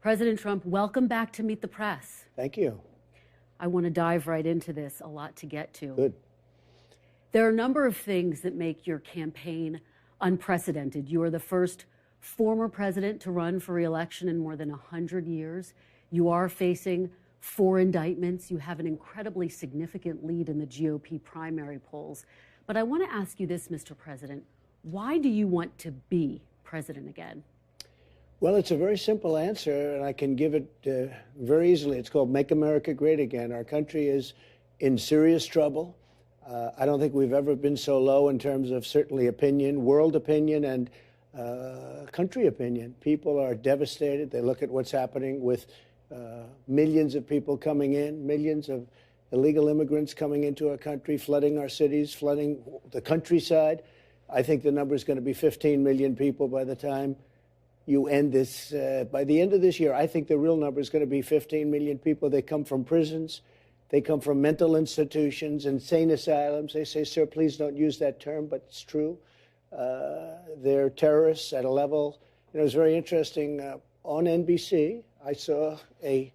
President Trump, welcome back to Meet the Press. Thank you. I want to dive right into this, a lot to get to. Good. There are a number of things that make your campaign unprecedented. You are the first former president to run for re-election in more than 100 years. You are facing 4 indictments. You have an incredibly significant lead in the GOP primary polls. But I want to ask you this, Mr. President. Why do you want to be president again? Well, it's a very simple answer, and I can give it very easily. It's called Make America Great Again. Our country is in serious trouble. I don't think we've ever been so low in terms of certainly opinion, world opinion, and country opinion. People are devastated. They look at what's happening with millions of people coming in, millions of illegal immigrants coming into our country, flooding our cities, flooding the countryside. I think the number is going to be 15 million people by the time you end this. By the end of this year, I think the real number is going to be 15 million people. They come from prisons. They come from mental institutions, insane asylums. They say, sir, please don't use that term, but it's true. They're terrorists at a level. It was very interesting. On NBC, I saw a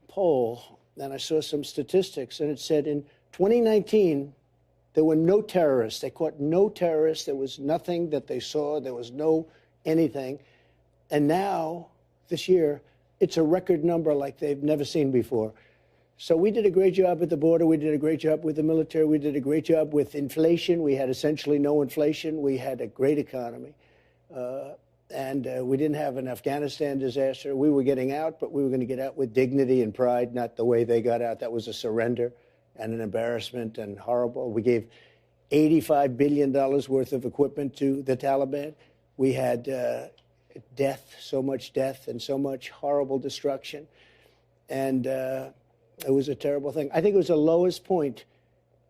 poll, and I saw some statistics, and it said in 2019, there were no terrorists. They caught no terrorists. There was nothing that they saw. There was no anything. And now, this year, it's a record number like they've never seen before. So we did a great job at the border. We did a great job with the military. We did a great job with inflation. We had essentially no inflation. We had a great economy. And we didn't have an Afghanistan disaster. We were getting out, but we were going to get out with dignity and pride, not the way they got out. That was a surrender and an embarrassment and horrible. We gave $85 billion worth of equipment to the Taliban. We had death, so much death and so much horrible destruction. And it was a terrible thing. I think it was the lowest point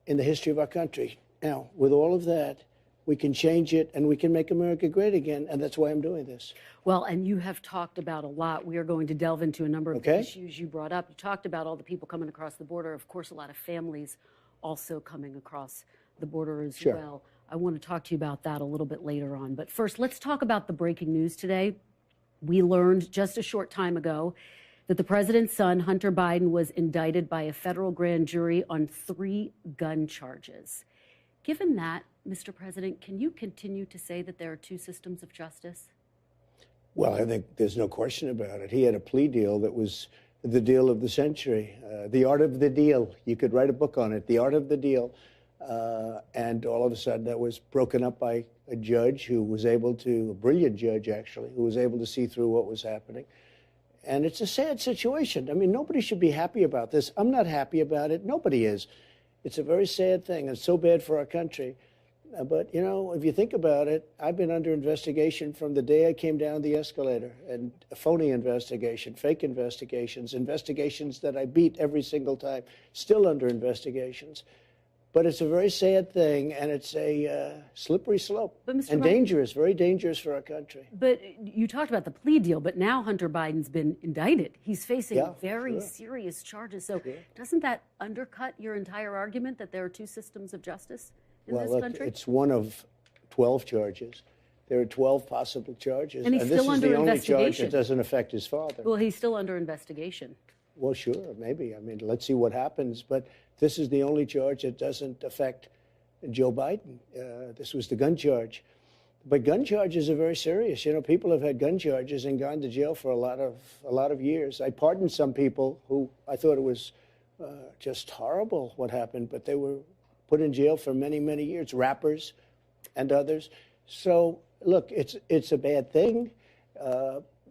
in the history of our country. Now, with all of that, we can change it and we can make America great again. And that's why I'm doing this. Well, and you have talked about a lot. We are going to delve into a number of issues you brought up. You talked about all the people coming across the border. Of course, a lot of families also coming across the border as well. I want to talk to you about that a little bit later on. But first, let's talk about the breaking news today. We learned just a short time ago that the president's son, Hunter Biden, was indicted by a federal grand jury on 3 gun charges. Given that, Mr. President, can you continue to say that there are 2 systems of justice? Well, I think there's no question about it. He had a plea deal that was the deal of the century, the art of the deal. You could write a book on it, the art of the deal. And all of a sudden that was broken up by a judge who was able to, a brilliant judge actually, who was able to see through what was happening. And it's a sad situation. I mean, nobody should be happy about this. I'm not happy about it. Nobody is. It's a very sad thing. It's so bad for our country. But, you know, if you think about it, I've been under investigation from the day I came down the escalator, and a phony investigation, fake investigations, investigations that I beat every single time, still under investigations. But it's a very sad thing, and it's a slippery slope, and dangerous, very dangerous for our country. But you talked about the plea deal, but now Hunter Biden's been indicted. He's facing very serious charges. So doesn't that undercut your entire argument that there are 2 systems of justice in this country? Well, it's one of 12 charges. There are 12 possible charges. And he's still under investigation. This is the only charge that doesn't affect his father. Well, he's still under investigation. Well, sure, maybe. I mean, let's see what happens. But this is the only charge that doesn't affect Joe Biden. This was the gun charge. But gun charges are very serious. You know, people have had gun charges and gone to jail for a lot of years. I pardoned some people who I thought it was just horrible what happened, but they were put in jail for many, many years, rappers and others. So, look, it's a bad thing,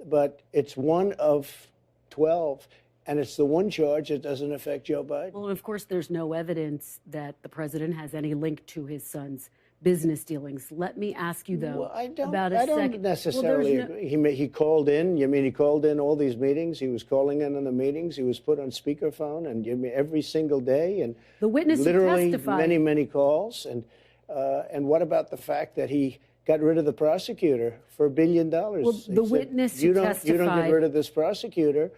but it's one of 12. And it's the one charge that doesn't affect Joe Biden. Well, of course, there's no evidence that the president has any link to his son's business dealings. Let me ask you, though, about a second. I don't necessarily agree. He called in. You mean he called in all these meetings? He was calling in on the meetings. He was put on speakerphone, and every single day, and the witness literally testified. many calls. And what about the fact that he got rid of the prosecutor for $1 billion? Well, the witness who testified. You don't get rid of this prosecutor.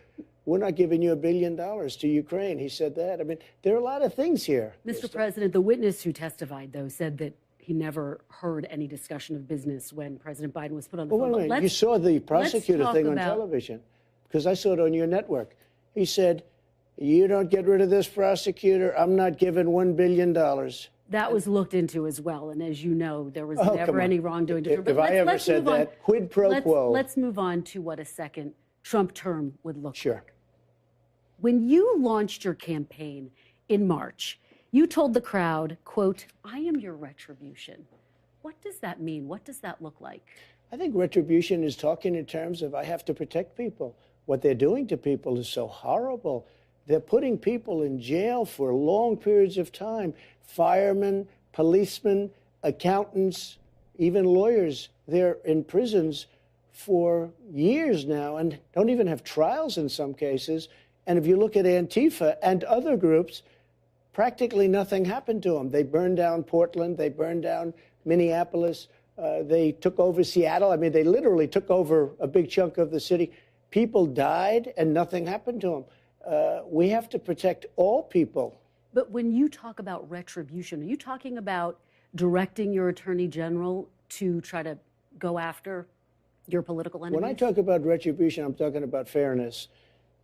We're not giving you $1 billion to Ukraine. He said that. I mean, there are a lot of things here. Mr. President, the witness who testified, though, said that he never heard any discussion of business when President Biden was put on the phone. Wait. You saw the prosecutor thing on television. because I saw it on your network. He said, you don't get rid of this prosecutor, I'm not giving $1 billion. That was looked into as well. And as you know, there was never any wrongdoing. If I ever said that, quid pro quo. Let's move on to what a second Trump term would look Sure. like. When you launched your campaign in March, you told the crowd, quote, I am your retribution. What does that mean? What does that look like? I think retribution is talking in terms of I have to protect people. What they're doing to people is so horrible. They're putting people in jail for long periods of time. Firemen, policemen, accountants, even lawyers. They're in prisons for years now and don't even have trials in some cases. And if you look at Antifa and other groups, practically nothing happened to them. They burned down Portland. They burned down Minneapolis. They took over Seattle. I mean, they literally took over a big chunk of the city. People died and nothing happened to them. We have to protect all people. But when you talk about retribution, are you talking about directing your attorney general to try to go after your political enemies? When I talk about retribution, I'm talking about fairness.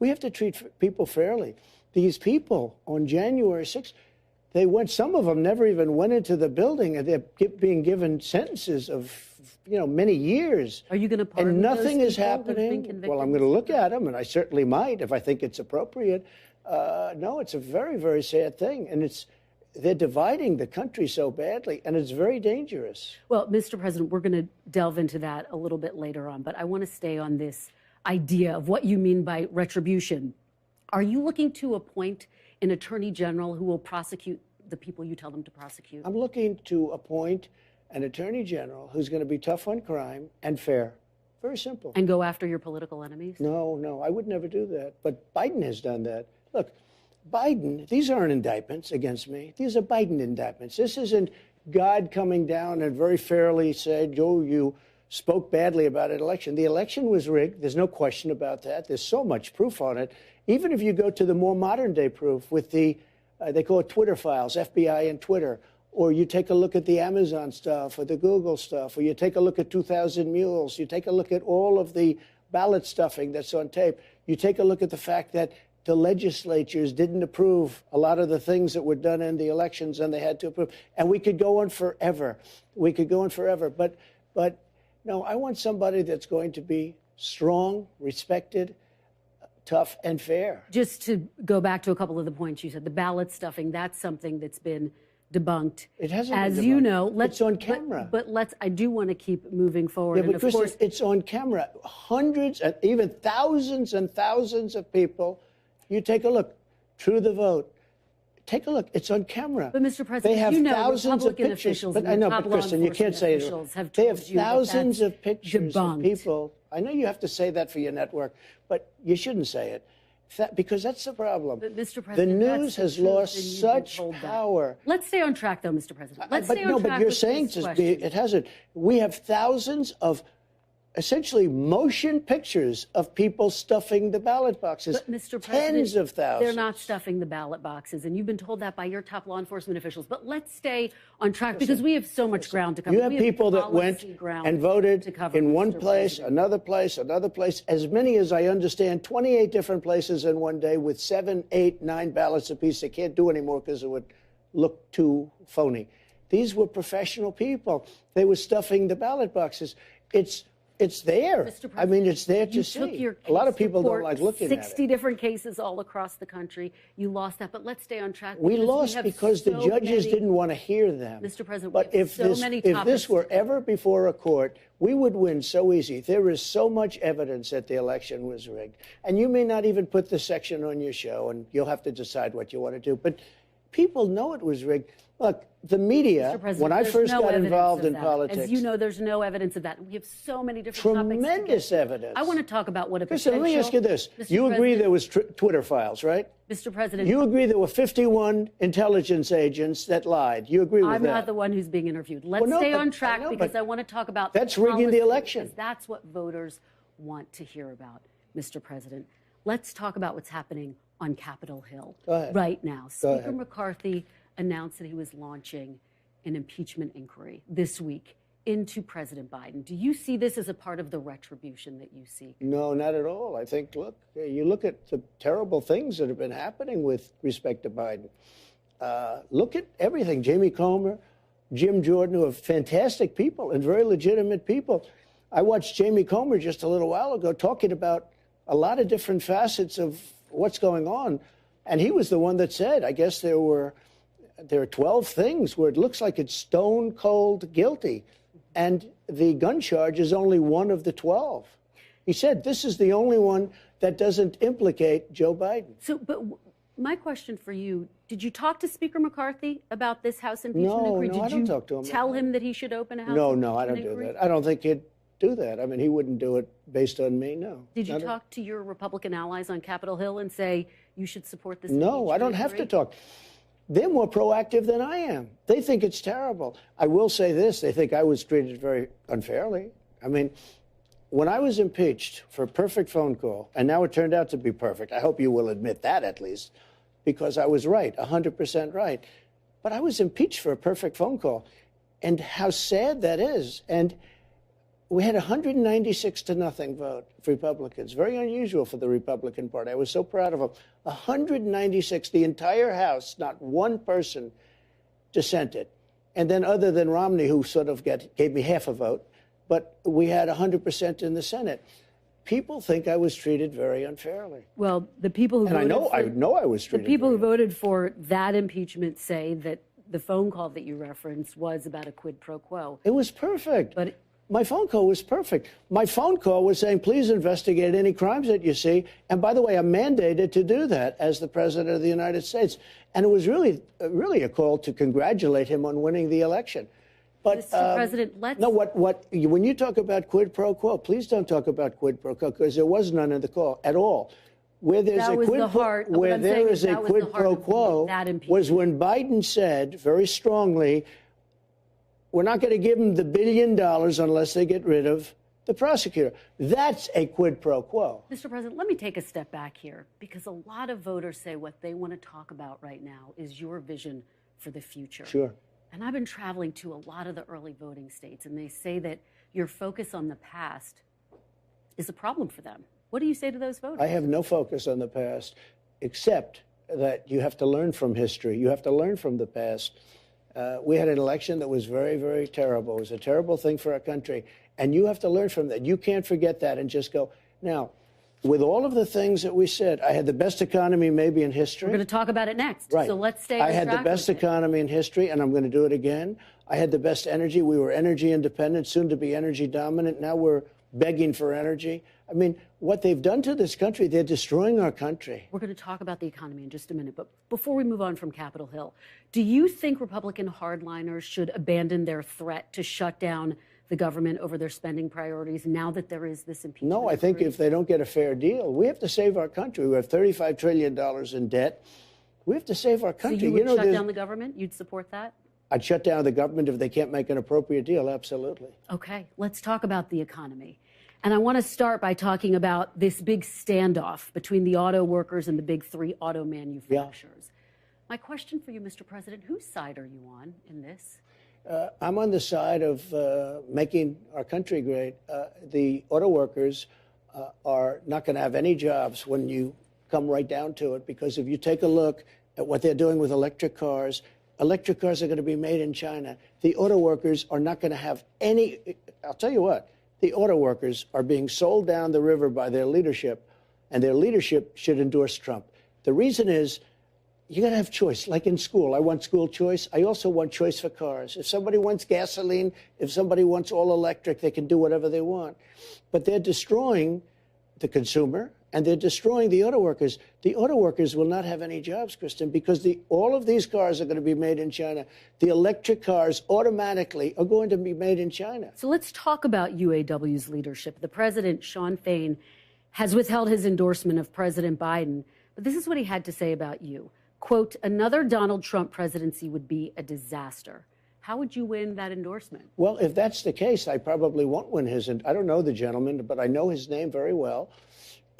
We have to treat people fairly. These people on January 6th, some of them never even went into the building, and they're being given sentences of, many years. Are you going to pardon and nothing those is people who've been happening? convicted? Well, I'm going to look at them, and I certainly might if I think it's appropriate. No, it's a very, very sad thing, and they're dividing the country so badly, and it's very dangerous. Well, Mr. President, we're going to delve into that a little bit later on, but I want to stay on this idea of what you mean by retribution. Are you looking to appoint an attorney general who will prosecute the people you tell them to prosecute? I'm looking to appoint an attorney general who's going to be tough on crime and fair. Very simple. And go after your political enemies? No, I would never do that. But Biden has done that. Look, Biden, these aren't indictments against me. These are Biden indictments. This isn't God coming down and very fairly said, Joe, you spoke badly about an election. The election was rigged. There's no question about that. There's so much proof on it. Even if you go to the more modern day proof with the, they call it Twitter files, FBI and Twitter, or you take a look at the Amazon stuff or the Google stuff, or you take a look at 2000 Mules, you take a look at all of the ballot stuffing that's on tape, you take a look at the fact that the legislatures didn't approve a lot of the things that were done in the elections and they had to approve. And we could go on forever. We could go on forever. But no, I want somebody that's going to be strong, respected, tough, and fair. Just to go back to a couple of the points you said, the ballot stuffing, that's something that's been debunked. It hasn't been As debunked. you know, it's on camera. But I do want to keep moving forward. Yeah, but and of course, it's on camera. Hundreds and even thousands and thousands of people. You take a look. True the vote. Take a look. It's on camera. But Mr. President, they have you know, thousands Republican of pictures. officials But and I know, top but law Kristen, you can't say enforcement officials have they have told you that thousands that's of pictures debunked. of people. I know you have to say that for your network, but you shouldn't say it. Because that's the problem. But Mr. The President, news has lost such power. Let's stay on track, though, Mr. President. Let's stay on track. But you're with saying this to me, question. it hasn't. We have thousands of essentially motion pictures of people stuffing the ballot boxes. But, Mr. President, tens of thousands. They're not stuffing the ballot boxes, and you've been told that by your top law enforcement officials. But let's stay on track because we have so much ground to cover. You have people that went and voted in one place, another place, another place. As many as I understand, 28 different places in one day with 7, 8, 9 ballots apiece. They can't do anymore because it would look too phony. These were professional people. They were stuffing the ballot boxes. It's there. I mean, it's there to see. A lot of people don't like looking at it. 60 different cases all across the country. You lost that, but let's stay on track. We lost because the judges didn't want to hear them. Mr. President, but if this were ever before a court, we would win so easy. There is so much evidence that the election was rigged. And you may not even put the section on your show, and you'll have to decide what you want to do. But people know it was rigged. Look, the media, when I first got involved in politics. As you know, there's no evidence of that. We have so many different topics. Tremendous evidence. I want to talk about what a Listen, potential... let me ask you this. You agree there was Twitter files, right? Mr. President... You agree there were 51 intelligence agents that lied. You agree with that? I'm not the one who's being interviewed. Let's stay on track because I want to talk about... That's rigging the election. Because that's what voters want to hear about, Mr. President. Let's talk about what's happening on Capitol Hill right now. Speaker McCarthy announced that he was launching an impeachment inquiry this week into President Biden? Do you see this as a part of the retribution that you seek? No, not at all. I think, look, you look at the terrible things that have been happening with respect to Biden. Look at everything. Jamie Comer, Jim Jordan, who are fantastic people and very legitimate people. I watched Jamie Comer just a little while ago talking about a lot of different facets of what's going on. And he was the one that said, I guess there are 12 things where it looks like it's stone cold guilty. And the gun charge is only one of the 12. He said this is the only one that doesn't implicate Joe Biden. So, but my question for you, did you talk to Speaker McCarthy about this House impeachment inquiry? No, I don't talk to him. Tell him that he should open a House No, impeachment I don't inquiry? do that. I don't think he'd do that. I mean, he wouldn't do it based on me, no. Did you talk to your Republican allies on Capitol Hill and say you should support this? No, I don't have to talk. They're more proactive than I am. They think it's terrible. I will say this, they think I was treated very unfairly. I mean, when I was impeached for a perfect phone call, and now it turned out to be perfect, I hope you will admit that at least, because I was right, 100% right. But I was impeached for a perfect phone call. And how sad that is. And we had 196 to nothing vote for Republicans. Very unusual for the Republican Party. I was so proud of them. 196, the entire House, not one person dissented. And then other than Romney, who sort of gave me half a vote, but we had 100% in the Senate. People think I was treated very unfairly. Well, the people who voted I know I was treated. The people who voted for that impeachment say that the phone call that you referenced was about a quid pro quo. It was perfect. But my phone call was perfect. My phone call was saying, please investigate any crimes that you see. And by the way, I'm mandated to do that as the president of the United States. And it was really a call to congratulate him on winning the election. But Mr. President, let's... No, when you talk about quid pro quo, please don't talk about quid pro quo, because there was none in the call at all. Where there's a quid pro quo was when Biden said very strongly, we're not going to give them the $1 billion unless they get rid of the prosecutor. That's a quid pro quo. Mr. President, let me take a step back here, because a lot of voters say what they want to talk about right now is your vision for the future. Sure. And I've been traveling to a lot of the early voting states, and they say that your focus on the past is a problem for them. What do you say to those voters? I have no focus on the past, except that you have to learn from history. You have to learn from the past. We had an election that was very, very terrible. It was a terrible thing for our country. And you have to learn from that. You can't forget that and just go. Now, with all of the things that we said, I had the best economy maybe in history. We're going to talk about it next. Right. So let's stay on I had the best economy in history, and I'm going to do it again. I had the best energy. We were energy independent, soon to be energy dominant. Now we're begging for energy. I mean, what they've done to this country, they're destroying our country. We're going to talk about the economy in just a minute. But before we move on from Capitol Hill, do you think Republican hardliners should abandon their threat to shut down the government over their spending priorities now that there is this impeachment? No, I think if they don't get a fair deal, we have to save our country. We have $35 trillion in debt. We have to save our country. So you would shut down the government? You'd support that? I'd shut down the government if they can't make an appropriate deal, absolutely. Okay, let's talk about the economy. And I want to start by talking about this big standoff between the auto workers and the big three auto manufacturers. Yeah. My question for you, Mr. President, whose side are you on in this? I'm on the side of making our country great. The auto workers are not going to have any jobs when you come right down to it, because if you take a look at what they're doing with electric cars are going to be made in China. The auto workers are not going to have any. I'll tell you what, the auto workers are being sold down the river by their leadership, and their leadership should endorse Trump. The reason is, you got to have choice. Like in school, I want school choice. I also want choice for cars. If somebody wants gasoline, if somebody wants all electric, they can do whatever they want. But they're destroying the consumer, and they're destroying the auto workers. The auto workers will not have any jobs, Kristen, because all of these cars are going to be made in China. The electric cars automatically are going to be made in China. So let's talk about UAW's leadership. The president, Sean Fain, has withheld his endorsement of President Biden. But this is what he had to say about you. Quote, another Donald Trump presidency would be a disaster. How would you win that endorsement? Well, if that's the case, I probably won't win his. I don't know the gentleman, but I know his name very well.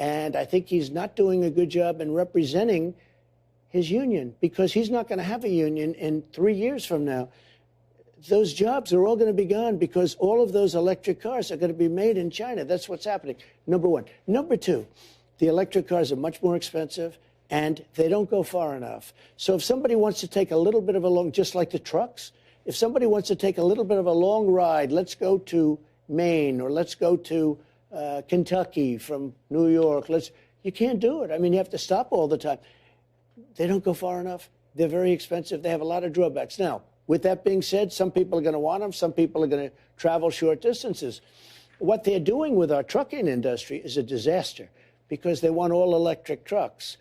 And I think he's not doing a good job in representing his union, because he's not going to have a union in 3 years from now. those jobs are all going to be gone because all of those electric cars are going to be made in China. That's what's happening, number one. Number two, the electric cars are much more expensive, and they don't go far enough. So if somebody wants to take a little bit of a long, just like the trucks, if somebody wants to take a little bit of a long ride, let's go to Maine or let's go to Kentucky from New York. You can't do it. I mean, you have to stop all the time. They don't go far enough. They're very expensive. They have a lot of drawbacks. Now, with that being said, some people are going to want them. Some people are going to travel short distances. What they're doing with our trucking industry is a disaster because they want all electric trucks.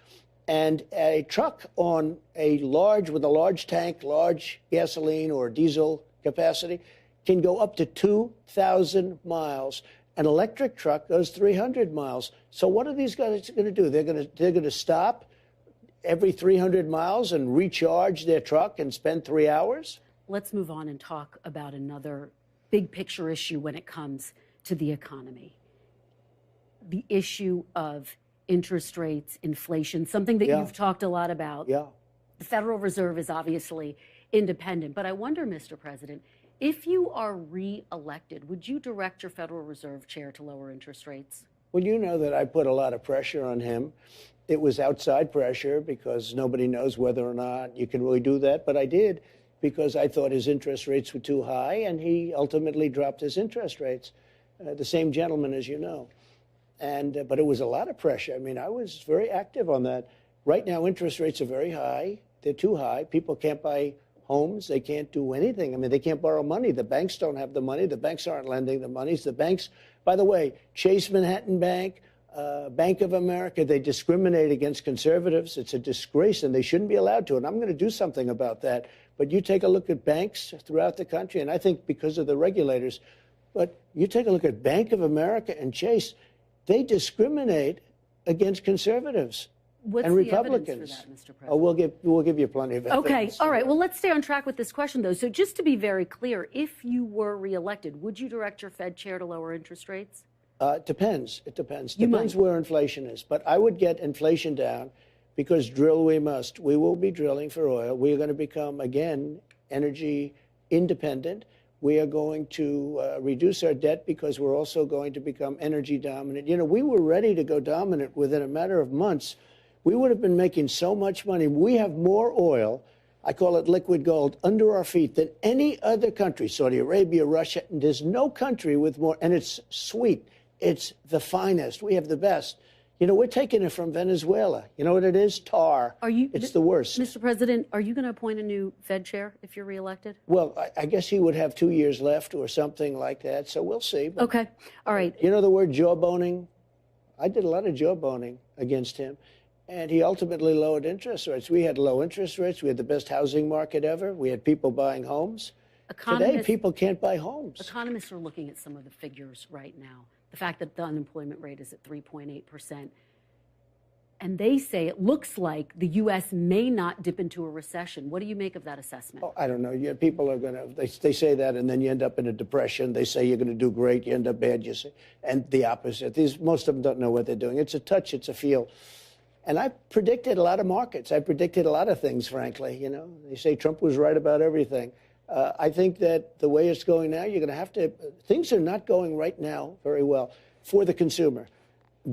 And a truck on with a large tank, large gasoline or diesel capacity can go up to 2,000 miles. An electric truck goes 300 miles. So what are these guys going to do? They're going to stop every 300 miles and recharge their truck and spend 3 hours? Let's move on and talk about another big picture issue when it comes to the economy. The issue of interest rates, inflation, something that you've talked a lot about. Yeah. The Federal Reserve is obviously independent, but I wonder, Mr. President, if you are re-elected, would you direct your Federal Reserve chair to lower interest rates? Well, you know that I put a lot of pressure on him. It was outside pressure because nobody knows whether or not you can really do that. But I did because I thought his interest rates were too high, and he ultimately dropped his interest rates. The same gentleman, as you know. But it was a lot of pressure. I mean, I was very active on that. Right now, interest rates are very high. They're too high. People can't buy homes. They can't do anything. I mean, they can't borrow money. The banks don't have the money. The banks aren't lending the money. The banks, by the way, Chase Manhattan Bank, Bank of America, they discriminate against conservatives. It's a disgrace, and they shouldn't be allowed to. And I'm going to do something about that. But you take a look at banks throughout the country, and I think because of the regulators, but you take a look at Bank of America and Chase, they discriminate against conservatives and Republicans. What's the evidence for that, Mr. President? Oh, we'll give you plenty of evidence. Okay, all right. Well, let's stay on track with this question, though. So just to be very clear, if you were reelected, would you direct your Fed chair to lower interest rates? It depends. It depends. Depends where inflation is. But I would get inflation down because drill we must. We will be drilling for oil. We are going to become, again, energy independent. We are going to reduce our debt because we're also going to become energy dominant. You know, we were ready to go dominant within a matter of months. We would have been making so much money. We have more oil, I call it liquid gold, under our feet than any other country, Saudi Arabia, Russia. And there's no country with more, and it's sweet. It's the finest. We have the best. You know, we're taking it from Venezuela. You know what it is? Tar. It's the worst. Mr. President, are you going to appoint a new Fed chair if you're reelected? Well, I guess he would have 2 years left or something like that, so we'll see. But, okay. All right. You know the word jawboning? I did a lot of jawboning against him, and he ultimately lowered interest rates. We had low interest rates. We had the best housing market ever. We had people buying homes. Today, people can't buy homes. Economists are looking at some of the figures right now. The fact that the unemployment rate is at 3.8%. And they say it looks like the U.S. may not dip into a recession. What do you make of that assessment? Oh, I don't know. Yeah, people are going to, they say that, and then you end up in a depression. They say you're going to do great. You end up bad. You say, and the opposite. Most of them don't know what they're doing. It's a touch. It's a feel. And I predicted a lot of markets. I predicted a lot of things, frankly. You know, they say Trump was right about everything. I think that the way it's going now, you're going to have to, things are not going right now very well for the consumer.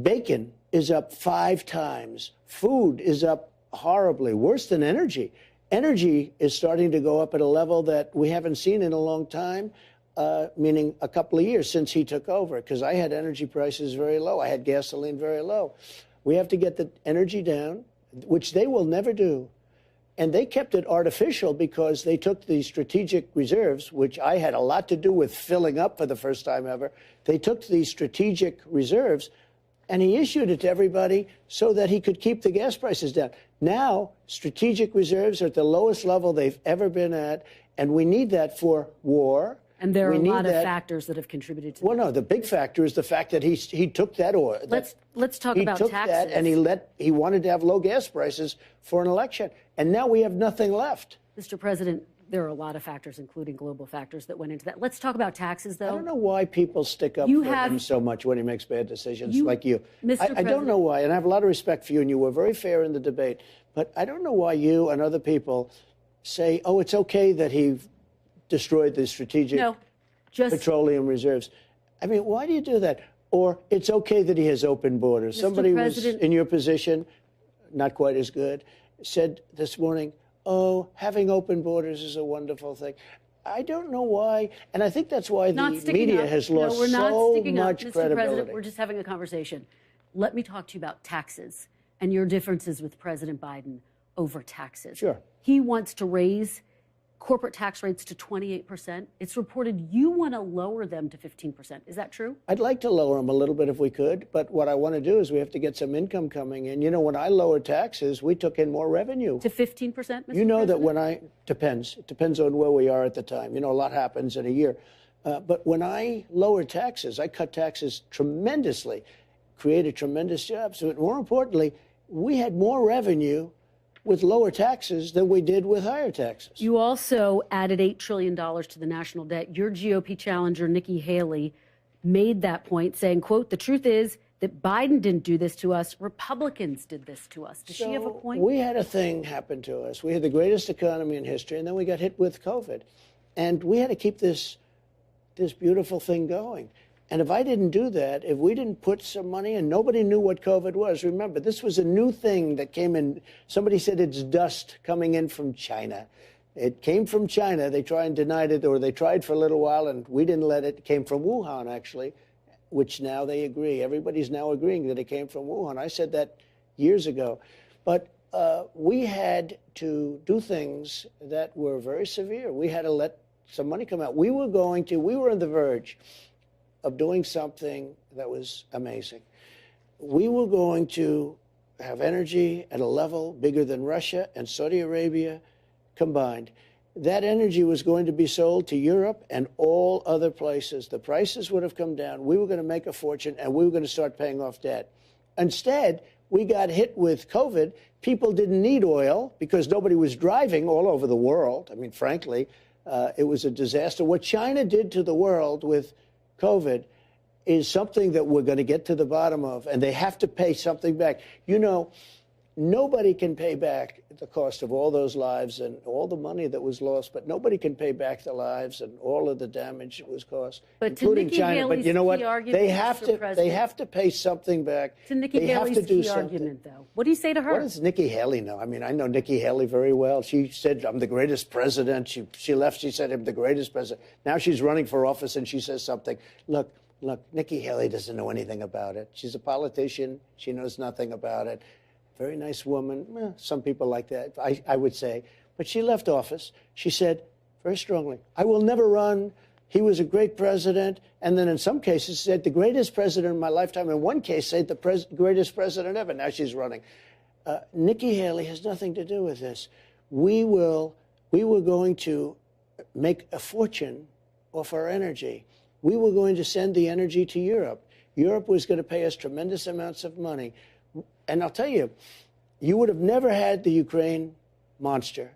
Bacon is up 5 times. Food is up horribly, worse than energy. Energy is starting to go up at a level that we haven't seen in a long time, meaning a couple of years since he took over, because I had energy prices very low. I had gasoline very low. We have to get the energy down, which they will never do. And they kept it artificial because they took the strategic reserves, which I had a lot to do with filling up for the first time ever. They took these strategic reserves and he issued it to everybody so that he could keep the gas prices down. Now, strategic reserves are at the lowest level they've ever been at, and we need that for war. And there are a lot of factors that have contributed to that. Well, no, the big factor is the fact that he took that oil. Let's talk about taxes. He took that and he wanted to have low gas prices for an election. And now we have nothing left. Mr. President, there are a lot of factors, including global factors, that went into that. Let's talk about taxes, though. I don't know why people stick up for him so much when he makes bad decisions like you. I don't know why, and I have a lot of respect for you, and you were very fair in the debate. But I don't know why you and other people say, oh, it's okay that he destroyed the strategic petroleum reserves. I mean, why do you do that? Or it's okay that he has open borders. Somebody was in your position, not quite as good, said this morning, oh, having open borders is a wonderful thing. I don't know why, and I think that's why the media has lost so much credibility. Mr. President, we're just having a conversation. Let me talk to you about taxes and your differences with President Biden over taxes. Sure. He wants to raise corporate tax rates to 28%. It's reported you want to lower them to 15%. Is that true? I'd like to lower them a little bit if we could, but what I want to do is we have to get some income coming in. You know, when I lowered taxes, we took in more revenue. To 15%, Mr. You know President? that when it depends on where we are at the time. You know, a lot happens in a year. But when I lowered taxes, I cut taxes tremendously, created tremendous jobs. But more importantly, we had more revenue with lower taxes than we did with higher taxes. You also added $8 trillion to the national debt. Your GOP challenger, Nikki Haley, made that point, saying, quote, the truth is that Biden didn't do this to us. Republicans did this to us. Does she have a point? We had a thing happen to us. We had the greatest economy in history, and then we got hit with COVID. And we had to keep this beautiful thing going. And if I didn't do that, if we didn't put some money in, nobody knew what COVID was. Remember, this was a new thing that came in. Somebody said it's dust coming in from China. It came from China. They tried and denied it, or they tried for a little while, and we didn't let it. It came from Wuhan, actually, which now they agree. Everybody's now agreeing that it came from Wuhan. I said that years ago. But we had to do things that were very severe. We had to let some money come out. We were on the verge of doing something that was amazing. We were going to have energy at a level bigger than Russia and Saudi Arabia combined. That energy was going to be sold to Europe and all other places. The prices would have come down. We were going to make a fortune, and we were going to start paying off debt. Instead, we got hit with COVID. People didn't need oil because nobody was driving all over the world. I mean, frankly, it was a disaster. What China did to the world with COVID is something that we're going to get to the bottom of, and they have to pay something back. You know, nobody can pay back the cost of all those lives and all the money that was lost, but nobody can pay back the lives and all of the damage that was caused, including China. But you know what? They have to pay something back. To Nikki Haley's key argument, though. What do you say to her? What does Nikki Haley know? I mean, I know Nikki Haley very well. She said, I'm the greatest president. She left. She said, I'm the greatest president. Now she's running for office, and she says something. Look, Nikki Haley doesn't know anything about it. She's a politician. She knows nothing about it. Very nice woman. Some people like that, I would say. But she left office. She said very strongly, I will never run. He was a great president. And then in some cases said the greatest president in my lifetime. In one case, said the greatest president ever. Now she's running. Nikki Haley has nothing to do with this. We were going to make a fortune off our energy. We were going to send the energy to Europe. Europe was going to pay us tremendous amounts of money. And I'll tell you, you would have never had the Ukraine monster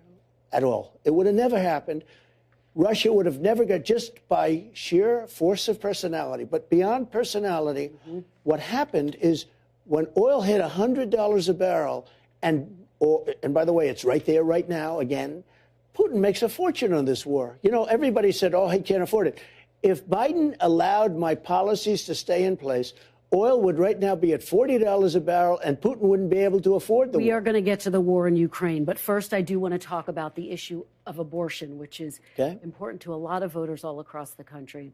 at all. It would have never happened. Russia would have never got, just by sheer force of personality. But beyond personality, what happened is when oil hit $100 a barrel, and by the way, it's right there right now again, Putin makes a fortune on this war. You know, everybody said, oh, he can't afford it. If Biden allowed my policies to stay in place, oil would right now be at $40 a barrel, and Putin wouldn't be able to afford the war. We are going to get to the war in Ukraine. But first, I do want to talk about the issue of abortion, which is important to a lot of voters all across the country.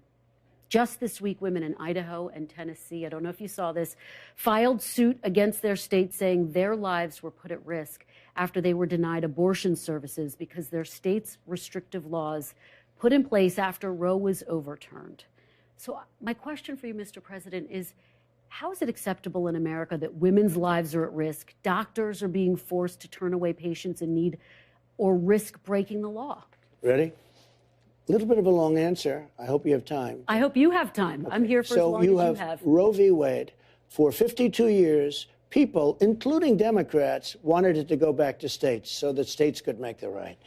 Just this week, women in Idaho and Tennessee, I don't know if you saw this, filed suit against their state saying their lives were put at risk after they were denied abortion services because their state's restrictive laws put in place after Roe was overturned. So my question for you, Mr. President, is how is it acceptable in America that women's lives are at risk, doctors are being forced to turn away patients in need, or risk breaking the law? Ready? A little bit of a long answer. I hope you have time. I hope you have time. Okay. I'm here for as long as you have. Roe v. Wade. For 52 years, people, including Democrats, wanted it to go back to states so that states could make the right.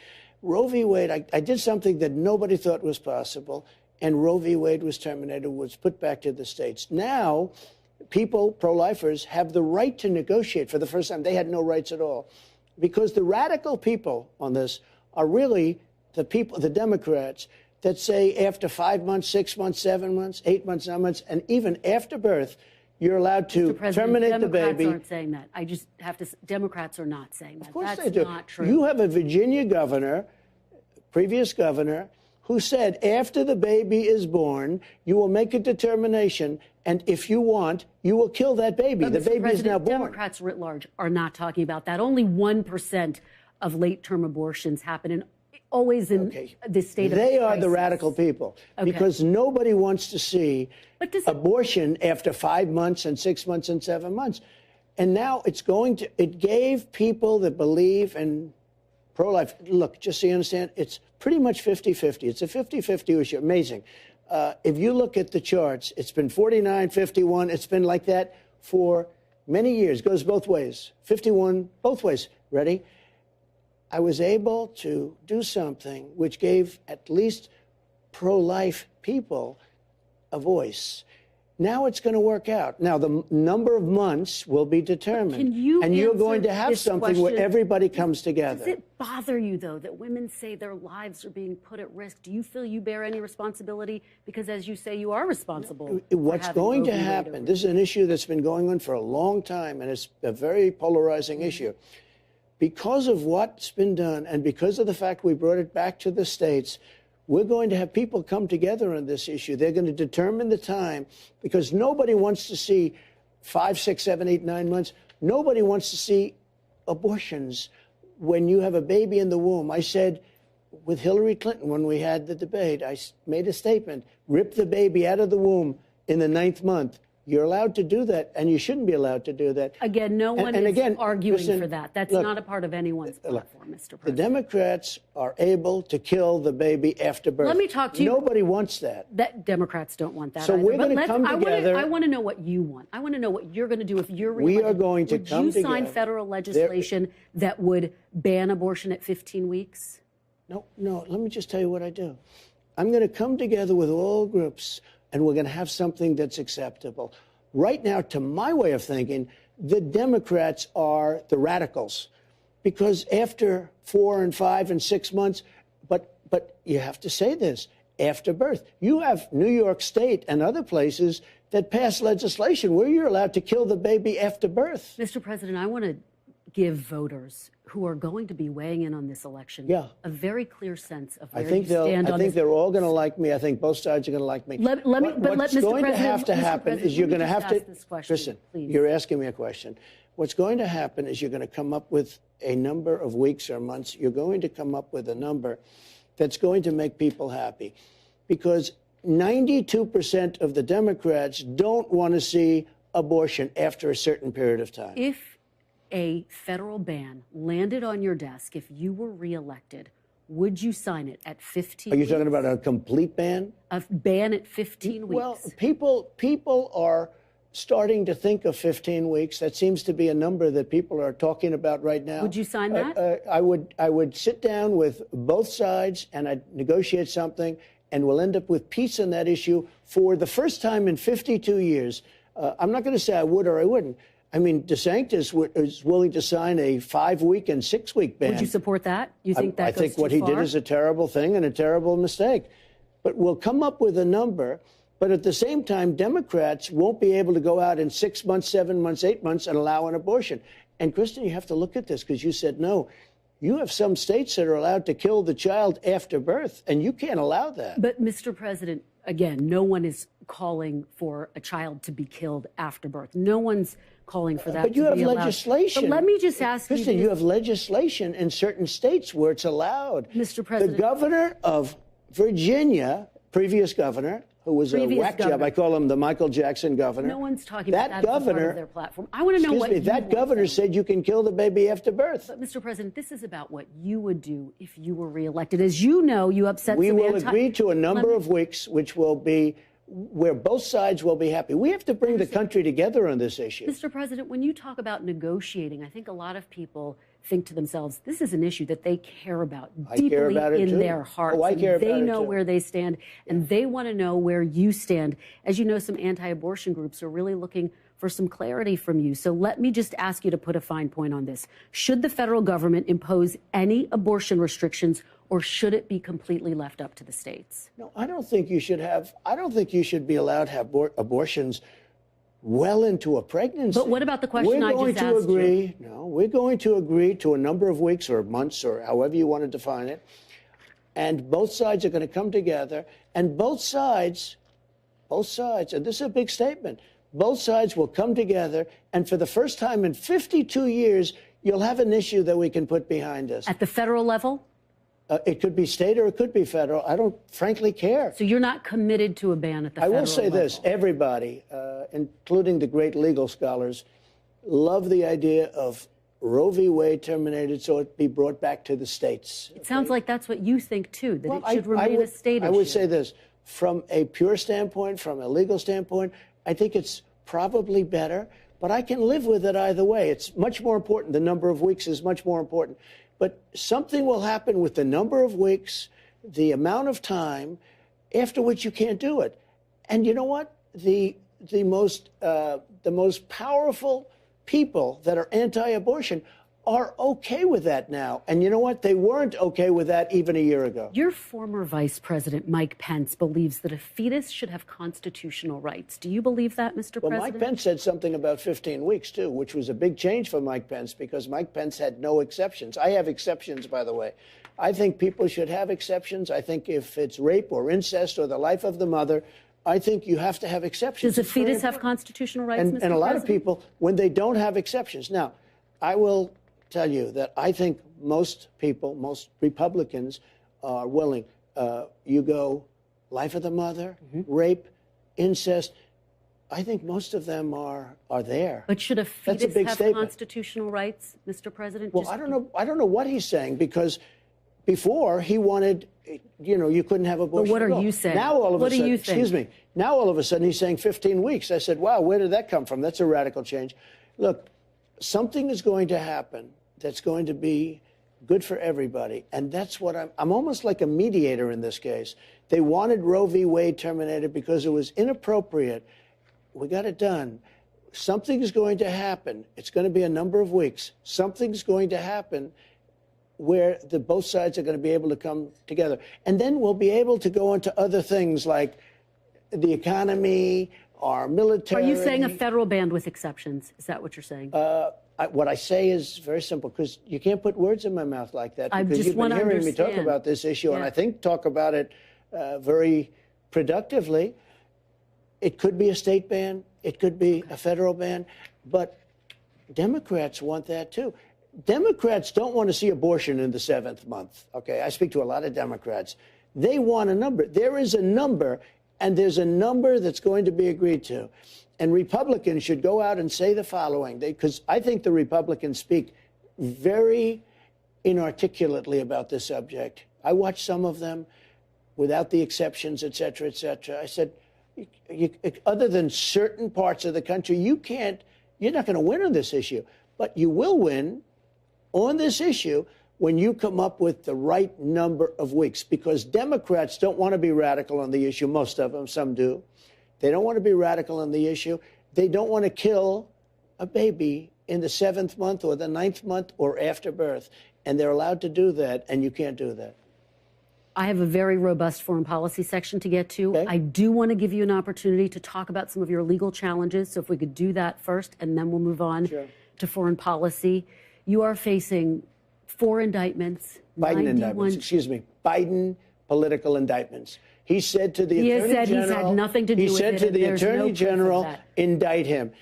Roe v. Wade, I did something that nobody thought was possible, and Roe v. Wade was terminated, was put back to the states. Now, people, pro-lifers, have the right to negotiate for the first time. They had no rights at all. Because the radical people on this are really the people, the Democrats, that say after 5 months, 6 months, 7 months, 8 months, 9 months, and even after birth, you're allowed to terminate the baby. Democrats aren't saying that. I just have to. Democrats are not saying that. Of course That's they do. not true. You have a Virginia governor, previous governor, who said after the baby is born, you will make a determination, and if you want, you will kill that baby. But the Mr. baby President, is now born. Democrats writ large are not talking about that. Only 1% of late-term abortions happen in always in the state of They are crisis. the radical people because nobody wants to see abortion after 5 months and 6 months and 7 months. And now it gave people that believe in pro-life. Look, just so you understand, it's pretty much 50-50. It's a 50-50 issue. Amazing. If you look at the charts, it's been 49-51. It's been like that for many years. Goes both ways. 51, both ways. Ready? I was able to do something which gave at least pro-life people a voice. Now it's going to work out. Now, the number of months will be determined. And you're going to have something where everybody comes together. Does it bother you, though, that women say their lives are being put at risk? Do you feel you bear any responsibility? Because, as you say, you are responsible. What's going to happen, this is an issue that's been going on for a long time, and it's a very polarizing issue. Because of what's been done and because of the fact we brought it back to the states, we're going to have people come together on this issue. They're going to determine the time because nobody wants to see 5, 6, 7, 8, 9 months. Nobody wants to see abortions when you have a baby in the womb. I said with Hillary Clinton when we had the debate, I made a statement, rip the baby out of the womb in the 9th month. You're allowed to do that, and you shouldn't be allowed to do that. Again, no one is arguing for that. That's not a part of anyone's platform, Mr. President. The Democrats are able to kill the baby after birth. Let me talk to you. Nobody wants that. Democrats don't want that So either. we're going to come together. I want to know what you want. I want to know what you're going to do if you're reelected. We are going to come together. Would you sign federal legislation that would ban abortion at 15 weeks? No. Let me just tell you what I do. I'm going to come together with all groups, and we're going to have something that's acceptable. Right now, to my way of thinking, the Democrats are the radicals, because after 4 and 5 and 6 months, but you have to say this, after birth. You have New York State and other places that pass legislation where you're allowed to kill the baby after birth. Mr. President, I want to give voters who are going to be weighing in on this election a very clear sense of where you stand on this. I think they're all going to like me. I think both sides are going to like me. What's going to have to happen is you're going to have to... Listen, you're asking me a question. What's going to happen is you're going to come up with a number of weeks or months. You're going to come up with a number that's going to make people happy. Because 92% of the Democrats don't want to see abortion after a certain period of time. If a federal ban landed on your desk, if you were reelected, would you sign it at 15 weeks? Are you talking about a complete ban? A ban at 15 weeks. Well, people are starting to think of 15 weeks. That seems to be a number that people are talking about right now. Would you sign that? I would sit down with both sides and I'd negotiate something, and we'll end up with peace on that issue for the first time in 52 years. I'm not going to say I would or I wouldn't. I mean, DeSantis is willing to sign a 5-week and 6-week ban. Would you support that? You think that goes too far? I think what he did is a terrible thing and a terrible mistake. But we'll come up with a number. But at the same time, Democrats won't be able to go out in 6 months, 7 months, 8 months and allow an abortion. And, Kristen, you have to look at this because you said no. You have some states that are allowed to kill the child after birth, and you can't allow that. But, Mr. President, again, no one is calling for a child to be killed after birth. No one's calling for that. But you have legislation. But let me just ask you. Kristen, you have legislation in certain states where it's allowed. Mr. President. The governor of Virginia, previous governor, who was a whack job. I call him the Michael Jackson governor. No one's talking about that as part of their platform. I want to know what you want. That governor said you can kill the baby after birth. But, Mr. President, this is about what you would do if you were reelected. As you know, you upset We will agree to a number of weeks, which will be where both sides will be happy. We have to bring the country together on this issue. Mr. President, when you talk about negotiating, I think a lot of people think to themselves, this is an issue that they care about deeply in their hearts. They know where they stand, and they want to know where you stand. As you know, some anti-abortion groups are really looking for some clarity from you. So let me just ask you to put a fine point on this. Should the federal government impose any abortion restrictions or should it be completely left up to the states? No, I don't think you should be allowed to have abortions well into a pregnancy. But what about the question I just asked you? No, we're going to agree to a number of weeks or months or however you want to define it. And both sides are going to come together, and both sides, and this is a big statement, both sides will come together, and for the first time in 52 years, you'll have an issue that we can put behind us. At the federal level? It could be state or it could be federal. I don't frankly care. So you're not committed to a ban at the federal level? I will say this, everybody, including the great legal scholars, love the idea of Roe v. Wade terminated so it be brought back to the states. It sounds like that's what you think, too, that it should remain a state issue. I would say this, from a pure standpoint, from a legal standpoint, I think it's probably better, but I can live with it either way. It's much more important. The number of weeks is much more important. But something will happen with the number of weeks, the amount of time, after which you can't do it. And you know what? The most powerful people that are anti-abortion are okay with that now. And you know what? They weren't okay with that even a year ago. Your former Vice President, Mike Pence, believes that a fetus should have constitutional rights. Do you believe that, Mr. President? Well, Mike Pence said something about 15 weeks, too, which was a big change for Mike Pence because Mike Pence had no exceptions. I have exceptions, by the way. I think people should have exceptions. I think if it's rape or incest or the life of the mother, I think you have to have exceptions. Does a fetus have constitutional rights, Mr. President? And a lot of people, when they don't have exceptions. Now, I will tell you that I think most people, most Republicans are willing. You go life of the mother, rape, incest. I think most of them are there. But should a fetus have constitutional rights, Mr. President? Well, I don't know what he's saying because before he wanted, you couldn't have abortion. But what are you saying? Now all of a sudden, what do you think? Excuse me. Now all of a sudden he's saying 15 weeks. I said, wow, where did that come from? That's a radical change. Look, something is going to happen that's going to be good for everybody. And that's what I'm almost like a mediator in this case. They wanted Roe v. Wade terminated because it was inappropriate. We got it done. Something's going to happen. It's going to be a number of weeks. Something's going to happen where both sides are going to be able to come together. And then we'll be able to go into other things like the economy, our military. Are you saying a federal ban with exceptions? Is that what you're saying? What I say is very simple, because you can't put words in my mouth like that. Because you've been hearing me talk about this issue, and I think talk about it very productively. It could be a state ban. It could be a federal ban. But Democrats want that, too. Democrats don't want to see abortion in the 7th month. Okay, I speak to a lot of Democrats. They want a number. There is a number, and there's a number that's going to be agreed to. And Republicans should go out and say the following, because I think the Republicans speak very inarticulately about this subject. I watched some of them without the exceptions, et cetera, et cetera. I said, other than certain parts of the country, you're not going to win on this issue. But you will win on this issue when you come up with the right number of weeks, because Democrats don't want to be radical on the issue. Most of them, some do. They don't want to be radical on the issue. They don't want to kill a baby in the 7th month or the 9th month or after birth. And they're allowed to do that, and you can't do that. I have a very robust foreign policy section to get to. Okay. I do want to give you an opportunity to talk about some of your legal challenges. So if we could do that first, and then we'll move on to foreign policy. You are facing 4 indictments. Biden indictments, excuse me. Biden political indictments. He said to the Attorney General, he's had nothing to do with it. He said to the Attorney General, indict him.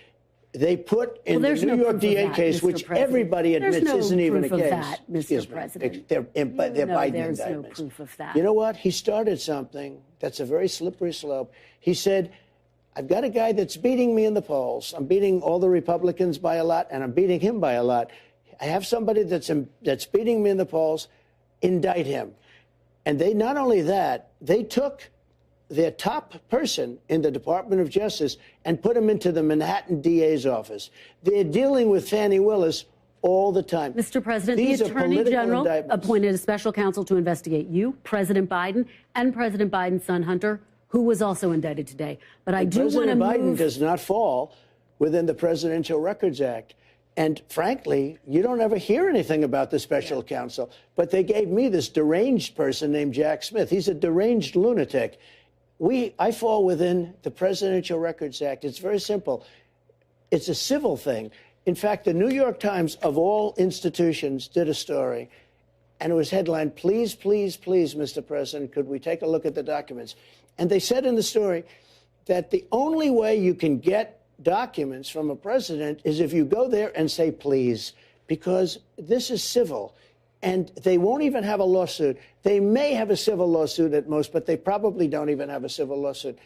They put in the New York DA case, which everybody admits isn't even a case. There's no proof of that, Mr. President. They're Biden indictments. There's no proof of that. You know what? He started something that's a very slippery slope. He said, I've got a guy that's beating me in the polls. I'm beating all the Republicans by a lot, and I'm beating him by a lot. I have somebody that's beating me in the polls. Indict him. And they, not only that, they took their top person in the Department of Justice and put him into the Manhattan DA's office. They're dealing with Fani Willis all the time. Mr. President, the Attorney General appointed a special counsel to investigate you, President Biden, and President Biden's son, Hunter, who was also indicted today. But I do want to move... President Biden does not fall within the Presidential Records Act. And frankly, you don't ever hear anything about the special counsel. But they gave me this deranged person named Jack Smith. He's a deranged lunatic. I fall within the Presidential Records Act. It's very simple. It's a civil thing. In fact, the New York Times, of all institutions, did a story. And it was headlined, "Please, please, please, Mr. President, could we take a look at the documents?" And they said in the story that the only way you can get documents from a president is if you go there and say, please, because this is civil. And they won't even have a lawsuit. They may have a civil lawsuit at most, but they probably don't even have a civil lawsuit.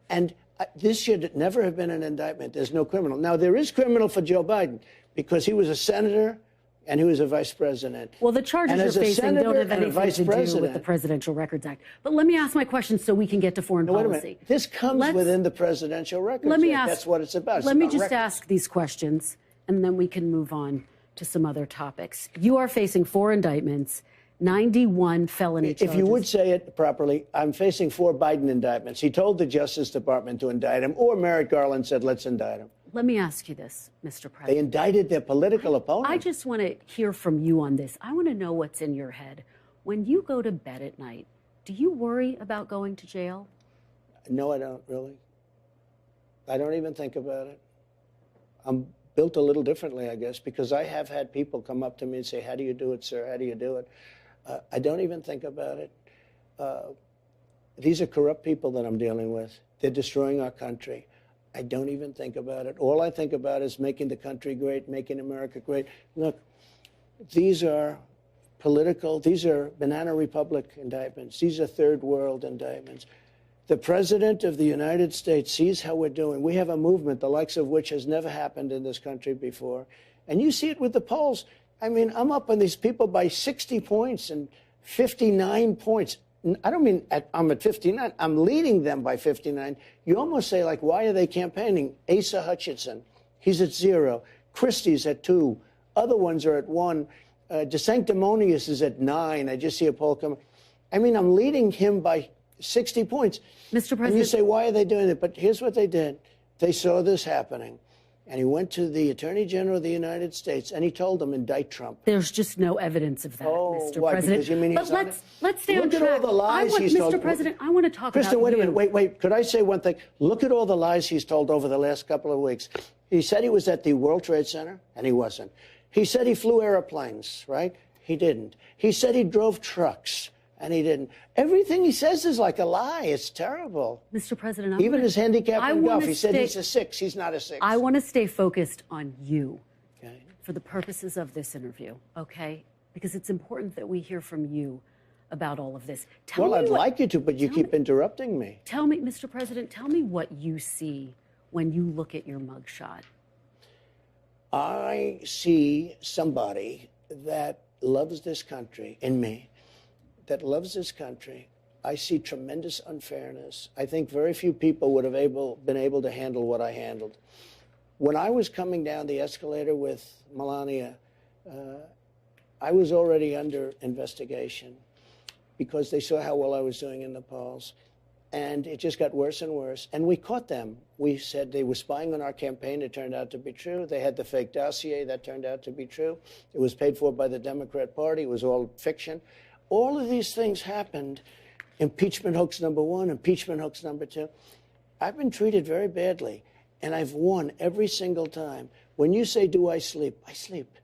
And this should never have been an indictment. There's no criminal. Now, there is criminal for Joe Biden because he was a senator and he was a vice president. Well, the charges you're facing don't have anything to do with the Presidential Records Act. But let me ask my question so we can get to foreign policy. Wait a minute. This comes within the Presidential Records Act. That's what it's about. Let me just ask these questions, and then we can move on to some other topics. You are facing 4 indictments, 91 felony charges. If you would say it properly, I'm facing 4 Biden indictments. He told the Justice Department to indict him, or Merrick Garland said, let's indict him. Let me ask you this, Mr. President. They indicted their political opponent. I just want to hear from you on this. I want to know what's in your head. When you go to bed at night, do you worry about going to jail? No, I don't, really. I don't even think about it. I'm built a little differently, I guess, because I have had people come up to me and say, how do you do it, sir? How do you do it? I don't even think about it. These are corrupt people that I'm dealing with. They're destroying our country. I don't even think about it. All I think about is making the country great, making America great. Look, these are political, these are Banana Republic indictments. These are third world indictments. The President of the United States sees how we're doing. We have a movement, the likes of which has never happened in this country before. And you see it with the polls. I mean, I'm up on these people by 60 points and 59 points. I don't mean I'm at 59. I'm leading them by 59. You almost say, like, why are they campaigning? Asa Hutchinson, he's at 0. Christie's at 2. Other ones are at 1. DeSanctimonious is at 9. I just see a poll coming. I mean, I'm leading him by 60 points. Mr. President. And you say, why are they doing it? But here's what they did. They saw this happening. And he went to the Attorney General of the United States, and he told them, indict Trump. There's just no evidence of that, Mr. Why? President. Because you mean but let's stay on track. Look at all the lies he's told. Mr. President, I want to talk Kristen, about wait a minute. Wait. Could I say one thing? Look at all the lies he's told over the last couple of weeks. He said he was at the World Trade Center, and he wasn't. He said he flew airplanes, right? He didn't. He said he drove trucks, and he didn't. Everything he says is like a lie. It's terrible. Mr. President, even his handicap in golf, he said he's a 6. He's not a 6. I want to stay focused on you okay, for the purposes of this interview, okay? Because it's important that we hear from you about all of this. Well, I'd like you to, but you keep interrupting me. Tell me, Mr. President, tell me what you see when you look at your mugshot. I see somebody that loves this country in me, that loves this country. I see tremendous unfairness. I think very few people would have been able to handle what I handled. When I was coming down the escalator with Melania, I was already under investigation because they saw how well I was doing in the polls. And it just got worse and worse. And we caught them. We said they were spying on our campaign. It turned out to be true. They had the fake dossier. That turned out to be true. It was paid for by the Democrat Party. It was all fiction. All of these things happened. Impeachment hoax number 1, impeachment hoax number 2. I've been treated very badly, and I've won every single time. When you say, do I sleep? I sleep.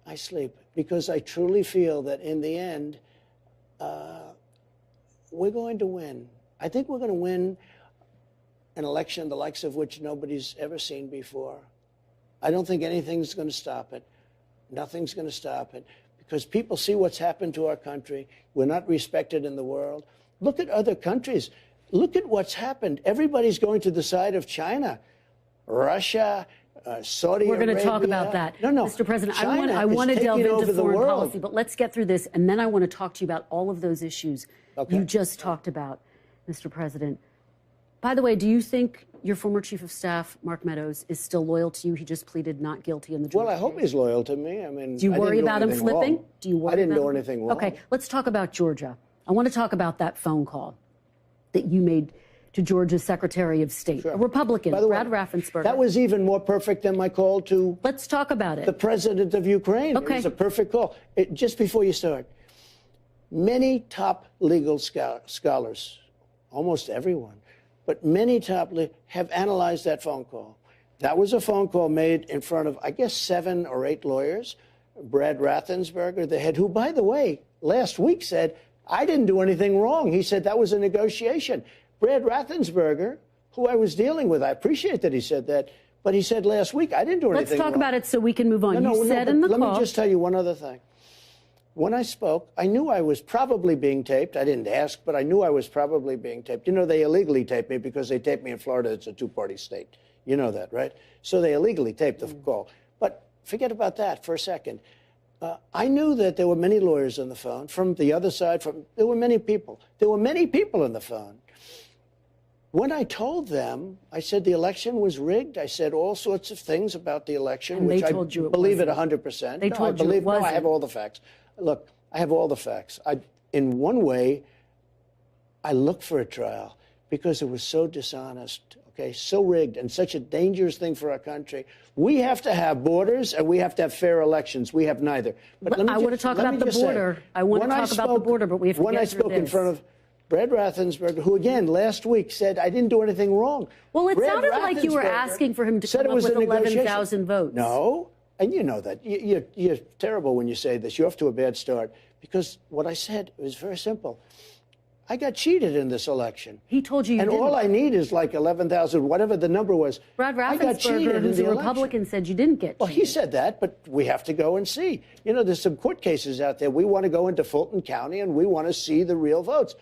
I sleep because I truly feel that in the end, we're going to win. I think we're going to win an election the likes of which nobody's ever seen before. I don't think anything's going to stop it. Nothing's going to stop it because people see what's happened to our country. We're not respected in the world. Look at other countries. Look at what's happened. Everybody's going to the side of China, Russia, Saudi Arabia. We're going to talk about that. No, Mr. President, China I want to delve into foreign world. policy, but let's get through this, and then I want to talk to you about all of those issues you just talked about, Mr. President. By the way, do you think your former chief of staff, Mark Meadows, is still loyal to you? He just pleaded not guilty in the Georgia Well, I hope case. he's loyal to me. I mean, do you worry about him flipping? Wrong. Do you worry I didn't about do him? anything wrong. Okay, let's talk about Georgia. I want to talk about that phone call that you made to Georgia's Secretary of State, a Republican, Brad Raffensperger. That was even more perfect than my call to... Let's talk about it. ...the president of Ukraine. Okay. It was a perfect call. Just before you start, many top legal scholars, almost everyone, but many have analyzed that phone call. That was a phone call made in front of, I guess, 7 or 8 lawyers. Brad Raffensperger, the head, who, by the way, last week said, I didn't do anything wrong. He said that was a negotiation. Brad Raffensperger, who I was dealing with, I appreciate that he said that, but he said last week, I didn't do anything wrong. Let's talk about it so we can move on. You said in the call... Let me just tell you one other thing. When I spoke, I knew I was probably being taped. I didn't ask, but I knew I was probably being taped. You know, they illegally taped me because they taped me in Florida. It's a 2-party state. You know that, right? So they illegally taped the call. But forget about that for a second. I knew that there were many lawyers on the phone from the other side. There were many people. There were many people on the phone. When I told them, I said the election was rigged. I said all sorts of things about the election, and which I believe it 100%. They told you it wasn't. No, I have all the facts. Look, I have all the facts. In one way, I looked for a trial because it was so dishonest, okay, so rigged, and such a dangerous thing for our country. We have to have borders, and we have to have fair elections. We have neither. But I want to talk about the border. I want to talk about the border, but we have to get through this. When I spoke in front of Brad Raffensperger, who, again, last week said I didn't do anything wrong. Well, it sounded like you were asking for him to come up with 11,000 votes. No, and you know that. You're terrible when you say this. You're off to a bad start. Because what I said was very simple. I got cheated in this election. He told you didn't. All I need is like 11,000, whatever the number was. Brad Raffensperger, who's a Republican, said you didn't get cheated. Well, he said that, but we have to go and see. You know, there's some court cases out there. We want to go into Fulton County, and we want to see the real votes.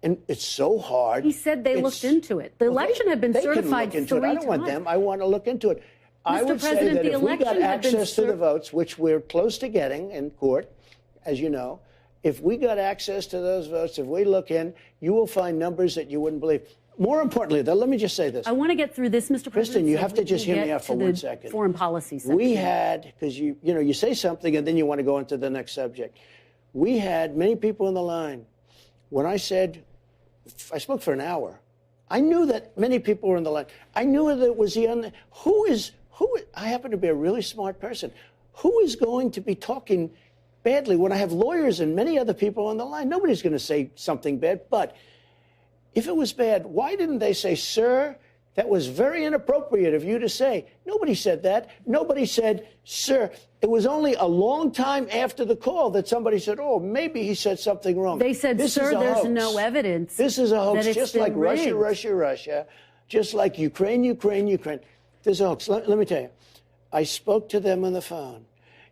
And it's so hard. He said they looked into it. The election had been certified 3 times. I don't want them. I want to look into it. I would say President, that if we got access to the votes, which we're close to getting in court, as you know, if we got access to those votes, if we look in, you will find numbers that you wouldn't believe. More importantly, though, let me just say this. I want to get through this, Mr. President. Kristen, you have to just hear me out for 1 second. Foreign policy section. We had, because you say something and then you want to go into the next subject. We had many people in the line. When I said, I spoke for an hour. I knew that many people were in the line. I knew that it was I happen to be a really smart person. Who is going to be talking badly when I have lawyers and many other people on the line? Nobody's going to say something bad. But if it was bad, why didn't they say, sir, that was very inappropriate of you to say? Nobody said that. Nobody said, sir. It was only a long time after the call that somebody said, oh, maybe he said something wrong. They said, sir, there's no evidence. This is a hoax, just like Russia, just like Ukraine. There's a hoax. Let me tell you, I spoke to them on the phone,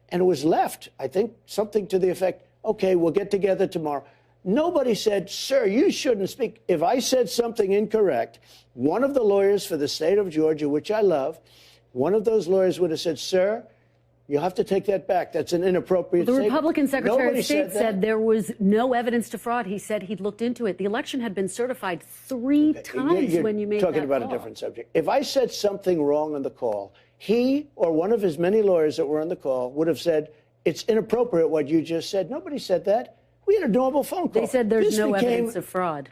and it was left, I think, something to the effect, okay, we'll get together tomorrow. Nobody said, sir, you shouldn't speak. If I said something incorrect, one of the lawyers for the state of Georgia, which I love, one of those lawyers would have said, sir, you have to take that back. That's an inappropriate statement. The Republican Secretary of State said there was no evidence to fraud. He said he'd looked into it. The election had been certified 3 times when you made that call. You're talking about a different subject. If I said something wrong on the call, he or one of his many lawyers that were on the call would have said, it's inappropriate what you just said. Nobody said that. We had a normal phone call. They said there's no evidence of fraud.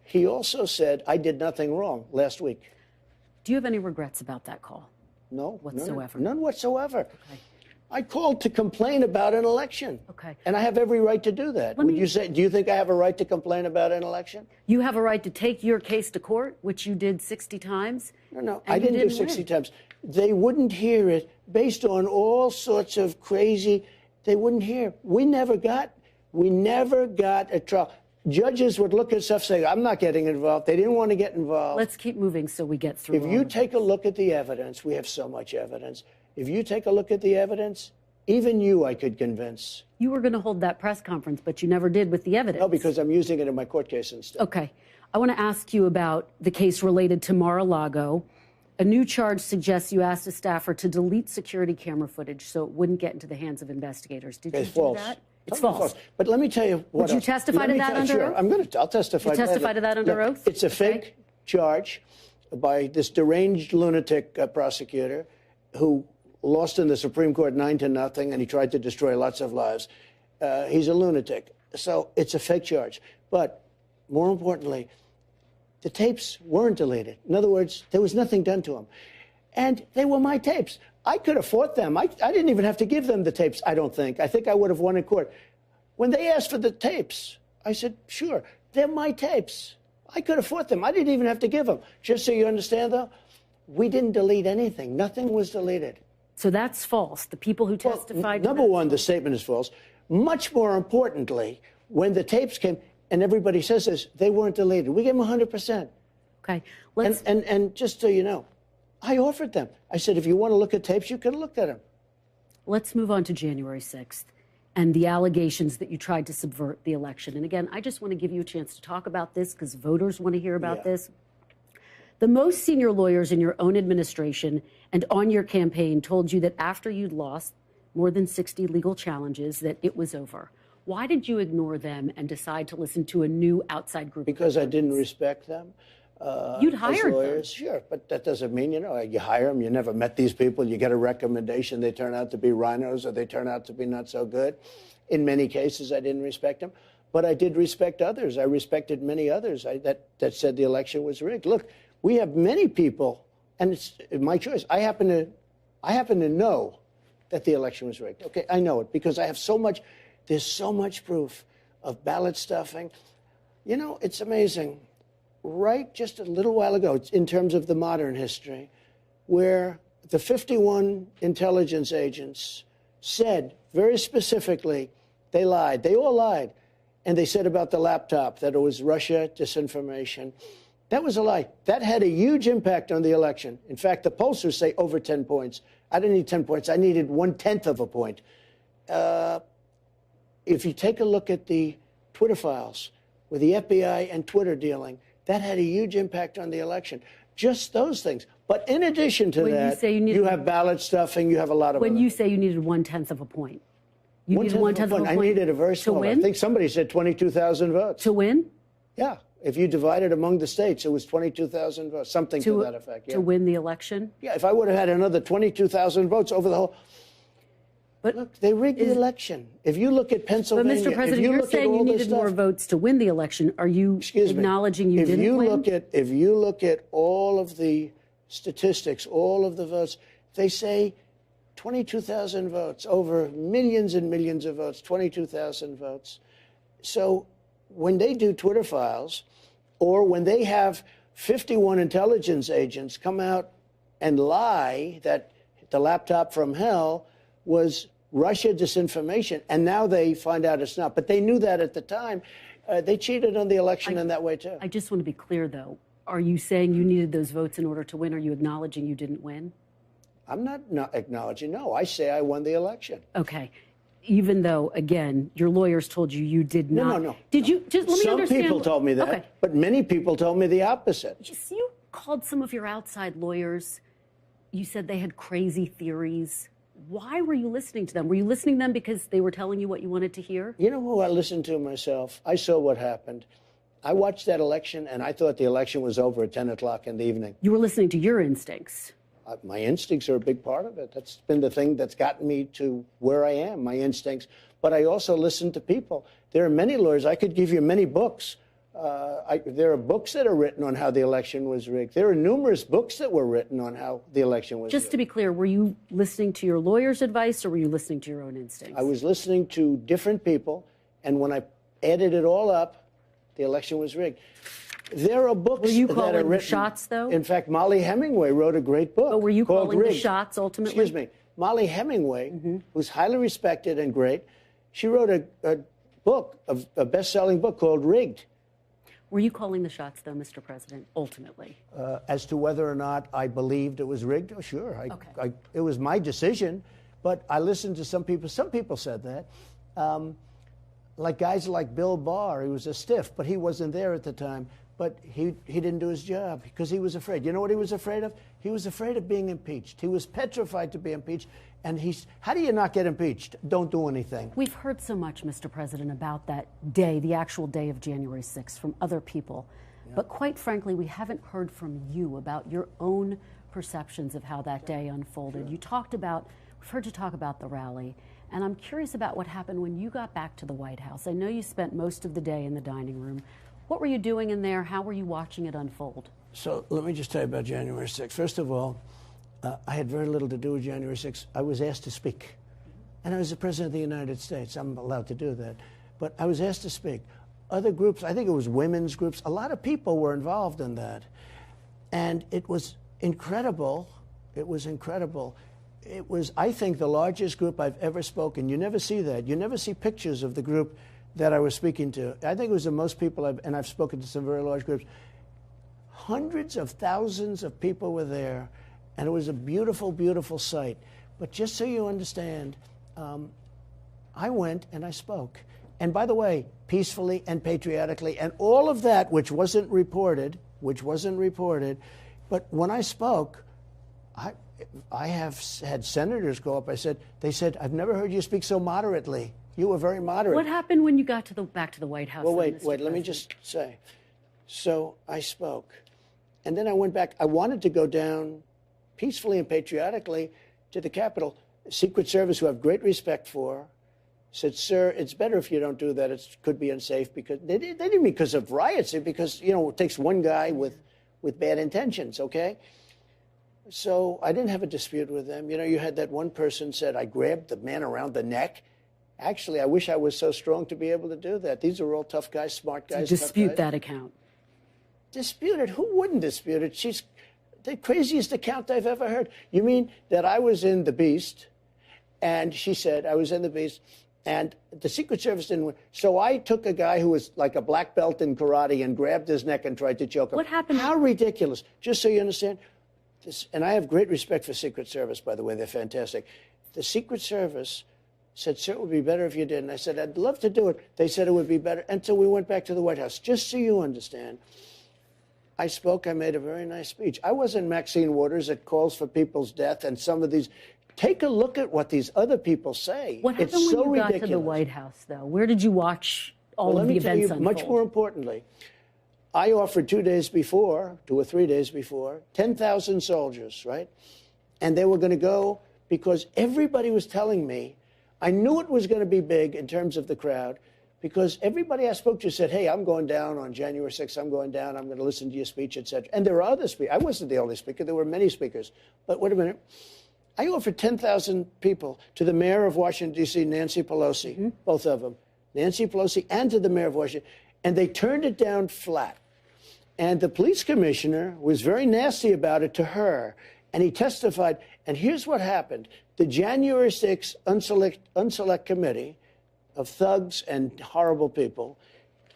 He also said, I did nothing wrong last week. Do you have any regrets about that call? No. Whatsoever? None whatsoever. Okay. I called to complain about an election. Okay. And I have every right to do that. Do you think I have a right to complain about an election? You have a right to take your case to court, which you did 60 times. No, I didn't do 60 times. They wouldn't hear it based on all sorts of crazy, they wouldn't hear. We never got a trial. Judges would look at stuff and say, I'm not getting involved. They didn't want to get involved. Let's keep moving so we get through. If you take a look at the evidence, we have so much evidence. If you take a look at the evidence, even you I could convince. You were going to hold that press conference, but you never did with the evidence. No, because I'm using it in my court case instead. Okay. I want to ask you about the case related to Mar-a-Lago. A new charge suggests you asked a staffer to delete security camera footage so it wouldn't get into the hands of investigators. Did you do that? It's false. But let me tell you what. Would you testify to that under oath? I'll testify. You testify to that under oath? It's a fake charge by this deranged lunatic prosecutor who lost in the Supreme Court 9-0, and he tried to destroy lots of lives. He's a lunatic. So it's a fake charge. But more importantly, The tapes weren't deleted. In other words, there was nothing done to them. And they were my tapes. I could have fought them. I didn't even have to give them the tapes, I don't think. I think I would have won in court. When they asked for the tapes, I said, sure, they're my tapes. I could have fought them. I didn't even have to give them. Just so you understand, though, we didn't delete anything. Nothing was deleted. So that's false. The people who testified. Well, number one, the statement is false. Much more importantly, when the tapes came, and everybody says this, they weren't deleted. We gave them 100%. Okay. And just so you know, I offered them. I said, if you want to look at tapes, you can look at them. Let's move on to January 6th and the allegations that you tried to subvert the election. And again, I just want to give you a chance to talk about this because voters want to hear about this. The most senior lawyers in your own administration and on your campaign told you that after you'd lost more than 60 legal challenges, that it was over. Why did you ignore them and decide to listen to a new outside group? Because I didn't respect them. You'd hired lawyers, them. Sure, but that doesn't mean, you hire them, you never met these people, you get a recommendation, they turn out to be rhinos or they turn out to be not so good. In many cases, I didn't respect them, but I did respect others. I respected many others that said the election was rigged. Look, we have many people, and it's my choice. I happen to know that the election was rigged. Okay, I know it because I have there's so much proof of ballot stuffing. It's amazing. Right just a little while ago, in terms of the modern history, where the 51 intelligence agents said very specifically they lied. They all lied. And they said about the laptop that it was Russia disinformation. That was a lie. That had a huge impact on the election. In fact, the pollsters say over 10 points. I didn't need 10 points. I needed 1/10 of a point. If you take a look at the Twitter files with the FBI and Twitter dealing, that had a huge impact on the election. Just those things. But in addition to that, you have ballot stuffing, you have a lot of. When you say you needed 1/10 of a point, you needed 1/10 of a point. I needed a very small. I think somebody said 22,000 votes. To win? Yeah. If you divide it among the states, it was 22,000 votes, something to that effect. Yeah. To win the election? Yeah, if I would have had another 22,000 votes over the whole. But look, they rigged the election. If you look at Pennsylvania, but Mr. President, you're saying you needed more votes to win the election. Are you acknowledging you didn't win? If you look at all of the statistics, all of the votes, they say 22,000 votes, over millions and millions of votes, 22,000 votes. So when they do Twitter files, or when they have 51 intelligence agents come out and lie that the laptop from hell was Russia disinformation, and now they find out it's not. But they knew that at the time. They cheated on the election in that way, too. I just want to be clear, though. Are you saying you needed those votes in order to win? Are you acknowledging you didn't win? I'm not acknowledging. No, I say I won the election. Okay. Even though, again, your lawyers told you you did not. No. Did you? Just let me understand. Some people told me that, but many people told me the opposite. You called some of your outside lawyers. You said they had crazy theories. Why were you listening to them? Were you listening to them because they were telling you what you wanted to hear? You know who I listened to myself? I saw what happened. I watched that election, and I thought the election was over at 10 o'clock in the evening. You were listening to your instincts. My instincts are a big part of it. That's been the thing that's gotten me to where I am, my instincts. But I also listen to people. There are many lawyers. I could give you many books. There are books that are written on how the election was rigged. There are numerous books that were written on how the election was rigged. Just to be clear, were you listening to your lawyer's advice or were you listening to your own instincts? I was listening to different people, and when I added it all up, the election was rigged. There are books that are written. Were you calling the shots, though? In fact, Molly Hemingway wrote a great book. But were you calling the shots ultimately? Excuse me. Molly Hemingway, who's highly respected and great, she wrote a book, a best-selling book called Rigged. Were you calling the shots, though, Mr. President, ultimately? As to whether or not I believed it was rigged, oh, sure. Okay. It was my decision, but I listened to some people. Some people said that. Like guys like Bill Barr, he was a stiff, but he wasn't there at the time. But he didn't do his job because he was afraid. You know what he was afraid of? He was afraid of being impeached. He was petrified to be impeached. And how do you not get impeached? Don't do anything. We've heard so much, Mr. President, about that day, the actual day of January 6th, from other people. Yeah. But quite frankly, we haven't heard from you about your own perceptions of how that day unfolded. Sure. We've heard you talk about the rally. And I'm curious about what happened when you got back to the White House. I know you spent most of the day in the dining room. What were you doing in there? How were you watching it unfold? So let me just tell you about January 6th. First of all, I had very little to do with January 6th. I was asked to speak. And I was the President of the United States. I'm allowed to do that. But I was asked to speak. Other groups, I think it was women's groups, a lot of people were involved in that. And it was incredible. It was incredible. It was, I think, the largest group I've ever spoken. You never see that. You never see pictures of the group that I was speaking to. I think it was the most people and I've spoken to some very large groups. Hundreds of thousands of people were there, and it was a beautiful, beautiful sight. But just so you understand, I went and I spoke. And by the way, peacefully and patriotically, and all of that which wasn't reported, but when I spoke, I have had senators go up. They said, I've never heard you speak so moderately. You were very moderate. What happened when you got back to the White House? Well, wait, let me just say. So I spoke, and then I went back. I wanted to go down peacefully and patriotically to the Capitol. Secret Service, who I have great respect for, said, sir, it's better if you don't do that. It could be unsafe. Because they didn't because of riots, because, it takes one guy with bad intentions, okay? So I didn't have a dispute with them. You had that one person said, I grabbed the man around the neck. Actually, I wish I was so strong to be able to do that. These are all tough guys, smart guys. To dispute that account. Dispute it? Who wouldn't dispute it? She's the craziest account I've ever heard. You mean that I was in the Beast, and she said I was in the Beast, and the Secret Service didn't win. So I took a guy who was like a black belt in karate and grabbed his neck and tried to choke him. What happened? How ridiculous. Just so you understand, and I have great respect for Secret Service, by the way. They're fantastic. The Secret Service said, sir, it would be better if you didn't. I said, I'd love to do it. They said it would be better until we went back to the White House. Just so you understand, I spoke. I made a very nice speech. I wasn't Maxine Waters that calls for people's death and some of these. Take a look at what these other people say. What happened it's so when you ridiculous. got to the White House, though? Where did you watch all of the events unfold? Much more importantly, I offered 2 days before, 2 or 3 days before, 10,000 soldiers, right? And they were going to go because everybody was telling me, I knew it was going to be big in terms of the crowd, because everybody I spoke to said, hey, I'm going down on January 6th. I'm going down. I'm going to listen to your speech, et cetera. And there were other speakers. I wasn't the only speaker. There were many speakers. But wait a minute. I offered 10,000 people to the mayor of Washington, D.C., Nancy Pelosi, both of them, Nancy Pelosi and to the mayor of Washington, and they turned it down flat. And the police commissioner was very nasty about it to her, and he testified. And here's what happened. The January 6th unselect committee of thugs and horrible people,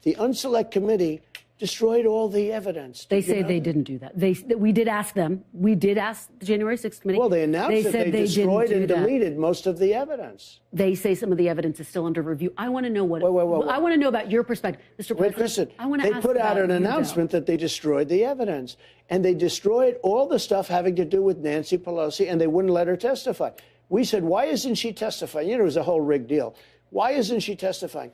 the unselect committee destroyed all the evidence. They say they didn't do that. We did ask them. We did ask the January 6th committee. Well, they announced that they destroyed and deleted most of the evidence. They say some of the evidence is still under review. I want to know what. Wait. I want to know about your perspective, Mr. President. Wait, Kristen, I want to they put out an announcement that they destroyed the evidence, and they destroyed all the stuff having to do with Nancy Pelosi, and they wouldn't let her testify. We said, why isn't she testifying? It was a whole rigged deal. Why isn't she testifying?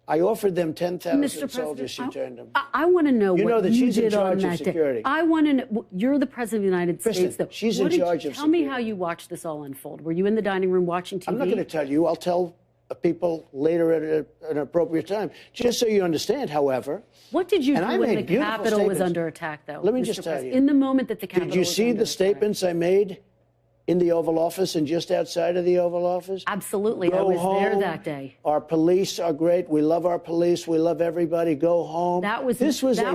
I offered them 10,000 soldiers. She turned them. I want to know what that you she's did in charge on of that security. day. I want to know. You're the President of the United States, though. She's in charge of security. Tell me how you watched this all unfold. Were you in the dining room watching TV? I'm not going to tell you. I'll tell people later at an appropriate time. Just so you understand, however. What did you do when the Capitol was under attack, though? Let me just tell you. In the moment that the Capitol was under attack. Did you see the statements I made in the Oval Office and just outside of the Oval Office? Absolutely. I was there that day. Our police are great. We love our police. We love everybody. Go home. This was at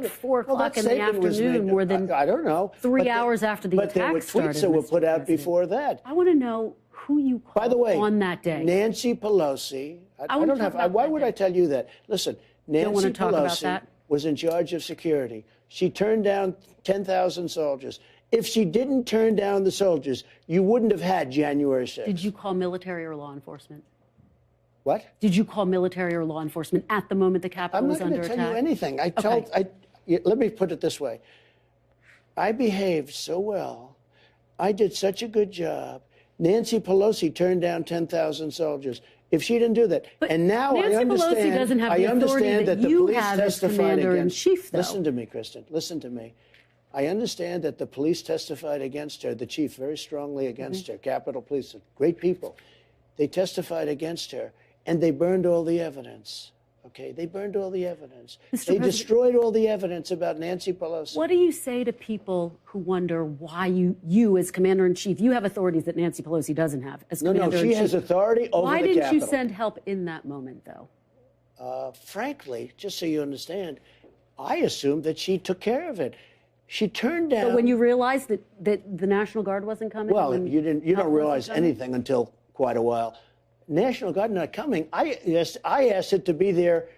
4 o'clock in the afternoon, more than I don't know. 3 hours after the attack started. But there were tweets that were put out before that. I want to know who you called By the way, on that day. Nancy Pelosi. I don't have. Why would I tell you that? Listen, Nancy Pelosi was in charge of security. She turned down 10,000 soldiers. If she didn't turn down the soldiers, you wouldn't have had January 6th. Did you call military or law enforcement? What? Did you call military or law enforcement at the moment the Capitol was under attack? I'm not going to tell you anything. Let me put it this way. I behaved so well. I did such a good job. Nancy Pelosi turned down 10,000 soldiers. If she didn't do that, and now Nancy I understand. Pelosi doesn't have the authority that the you police have as testified commander-in-chief, though. Listen to me, Kristen. Listen to me. I understand that the police testified against her, the chief very strongly against her, Capitol Police, great people. They testified against her, and they burned all the evidence. Okay, they burned all the evidence. Mr. They President, destroyed all the evidence about Nancy Pelosi. what do you say to people who wonder why you as commander-in-chief, you have authorities that Nancy Pelosi doesn't have as commander-in-chief? No, she has authority over the Capitol. Why didn't you send help in that moment, though? Frankly, just so you understand, I assumed that she took care of it. She turned down. So when you realized that the National Guard wasn't coming? Well, you don't realize anything until quite a while. National Guard not coming. I asked it to be there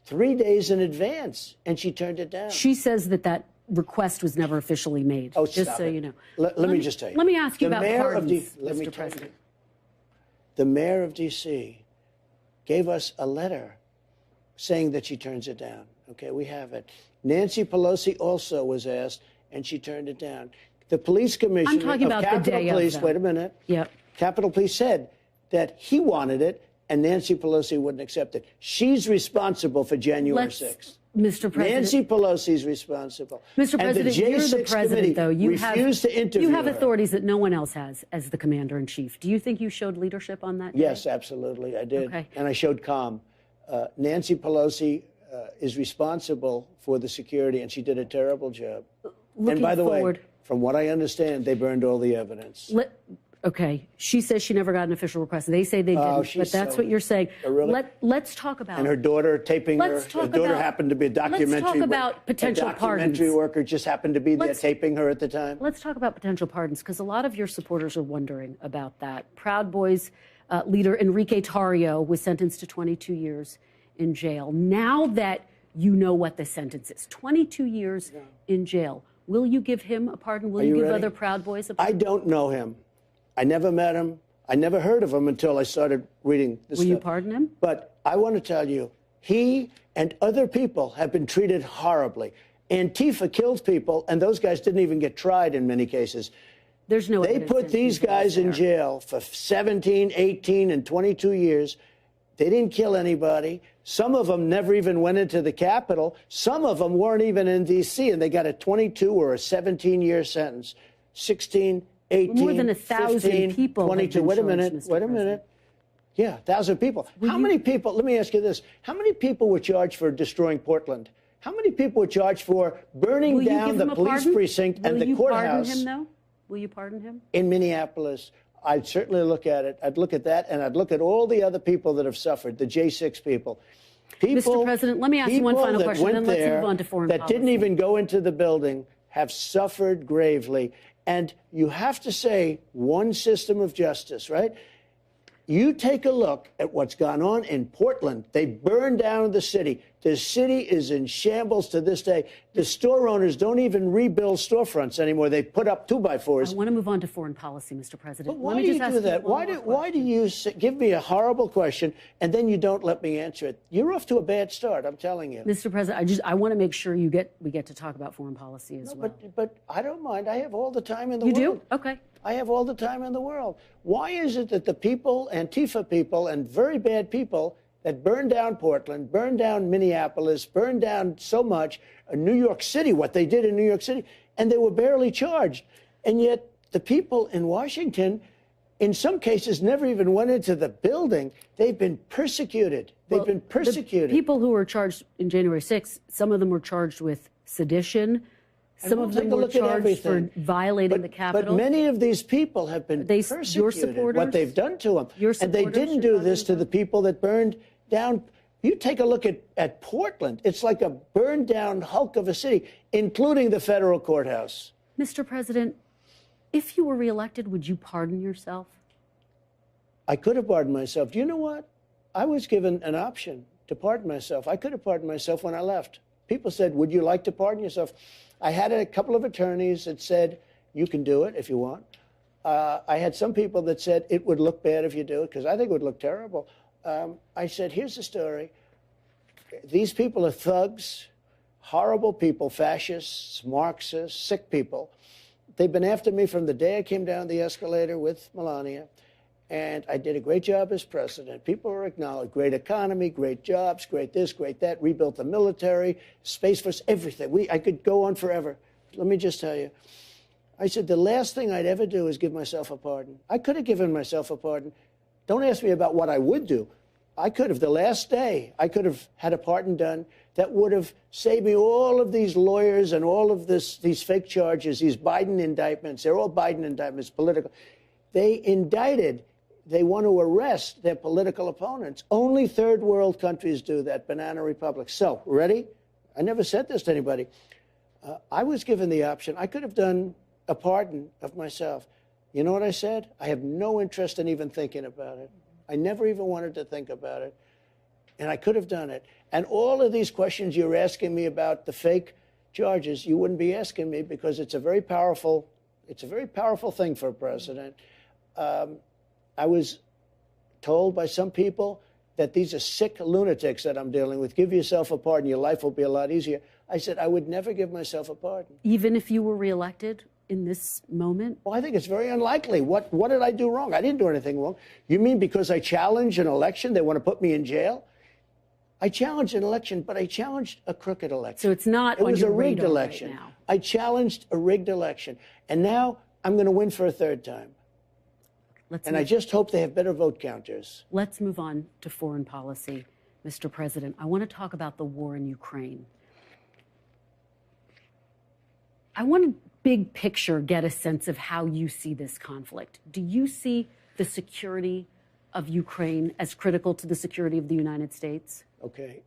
3 days in advance, and she turned it down. She says that request was never officially made. Oh, just stop so it. you know. Let me just tell you. Let me ask you about pardons, Mr. President. The mayor of D.C. gave us a letter saying that she turns it down. Okay, we have it. Nancy Pelosi also was asked, and she turned it down. The police commissioner I'm talking about Capitol the day Police, of, wait a minute. Yep. Capitol Police said that he wanted it, and Nancy Pelosi wouldn't accept it. She's responsible for January 6th. Mr. President. Nancy Pelosi's responsible. Mr. President, and the you're the J6 president, though. You refused to interview You have her. authorities that no one else has as the commander-in-chief. Do you think you showed leadership on that day? Yes, absolutely, I did. Okay. And I showed calm. Nancy Pelosi is responsible for the security, and she did a terrible job. And by the way, from what I understand, they burned all the evidence. Okay. She says she never got an official request. They say they didn't, but that's what you're saying. Really? Let's talk about. And her daughter taping her. Let's talk Her daughter about, happened to be a documentary. Let's talk about potential a documentary pardons. worker just happened to be there taping her at the time. Let's talk about potential pardons, because a lot of your supporters are wondering about that. Proud Boys leader Enrique Tarrio was sentenced to 22 years in jail. Now that you know what the sentence is, 22 years in jail, will you give him a pardon? Will you give other Proud Boys a pardon? I don't know him. I never met him. I never heard of him until I started reading this stuff. Will you pardon him? But I want to tell you, he and other people have been treated horribly. Antifa killed people, and those guys didn't even get tried in many cases. There's no They put these guys in jail for 17, 18, and 22 years. They didn't kill anybody. Some of them never even went into the Capitol. Some of them weren't even in D.C., and they got a 22 or a 17-year sentence. 16, 18, more than 1,000 15, people 22. Wait a minute. Yeah, 1,000 people. How many people, let me ask you this, how many people were charged for destroying Portland? How many people were charged for burning down the police precinct and the courthouse? Will you pardon him, though? Will you pardon him? In Minneapolis. I'd certainly look at it. I'd look at that, and I'd look at all the other people that have suffered, the J6 people. Mr. President, let me ask you one final question, then let's move on to foreign policy. That didn't even go into the building have suffered gravely. And you have to say one system of justice, right? You take a look at what's gone on in Portland. They burned down the city. The city is in shambles to this day. The store owners don't even rebuild storefronts anymore. They put up 2x4s. I want to move on to foreign policy, Mr. President. But why do you do that? Why do you give me a horrible question and then you don't let me answer it? You're off to a bad start, I'm telling you. Mr. President, I want to make sure we get to talk about foreign policy as well. But I don't mind. I have all the time in the world. You do? Okay. I have all the time in the world. Why is it that the people, Antifa people, and very bad people that burned down Portland, burned down Minneapolis, burned down so much, New York City, what they did in New York City, and they were barely charged. And yet the people in Washington, in some cases, never even went into the building. They've been persecuted. They've been persecuted. The people who were charged in January 6th, some of them were charged with sedition. Some of them were charged for violating the Capitol. But many of these people have been persecuted. Your supporters? What they've done to them. And they didn't do this to the people that burned down. You take a look at Portland. It's like a burned down hulk of a city, including the federal courthouse. Mr. President, if you were reelected, would you pardon yourself? I could have pardoned myself. Do you know what? I was given an option to pardon myself. I could have pardoned myself when I left. People said, would you like to pardon yourself? I had a couple of attorneys that said, you can do it if you want. I had some people that said it would look bad if you do it, because I think it would look terrible. I said, here's the story. These people are thugs, horrible people, fascists, Marxists, sick people. They've been after me from the day I came down the escalator with Melania, and I did a great job as president. People were acknowledged. Great economy, great jobs, great this, great that. Rebuilt the military, Space Force, everything. I could go on forever. Let me just tell you. I said, the last thing I'd ever do is give myself a pardon. I could have given myself a pardon. Don't ask me about what I would do. the last day, I could have had a pardon done that would have saved me all of these lawyers and all of these fake charges, these Biden indictments. They're all Biden indictments, political. They want to arrest their political opponents. Only third world countries do that, banana republics. So, ready? I never said this to anybody. I was given the option. I could have done a pardon of myself. You know what I said? I have no interest in even thinking about it. I never even wanted to think about it. And I could have done it. And all of these questions you're asking me about the fake charges, you wouldn't be asking me because it's a very powerful thing for a president. I was told by some people that these are sick lunatics that I'm dealing with. Give yourself a pardon. Your life will be a lot easier. I said, I would never give myself a pardon. Even if you were reelected in this moment? Well, I think it's very unlikely. What did I do wrong? I didn't do anything wrong. You mean because I challenged an election, they want to put me in jail? I challenged an election, but I challenged a crooked election. So it's not on your radar. It was a rigged election. Right now. I challenged a rigged election. And now I'm going to win for a third time. I just hope they have better vote counters. Let's move on to foreign policy, Mr. President. I want to talk about the war in Ukraine. I want to big picture get a sense of how you see this conflict. Do you see the security of Ukraine as critical to the security of the United States? Okay,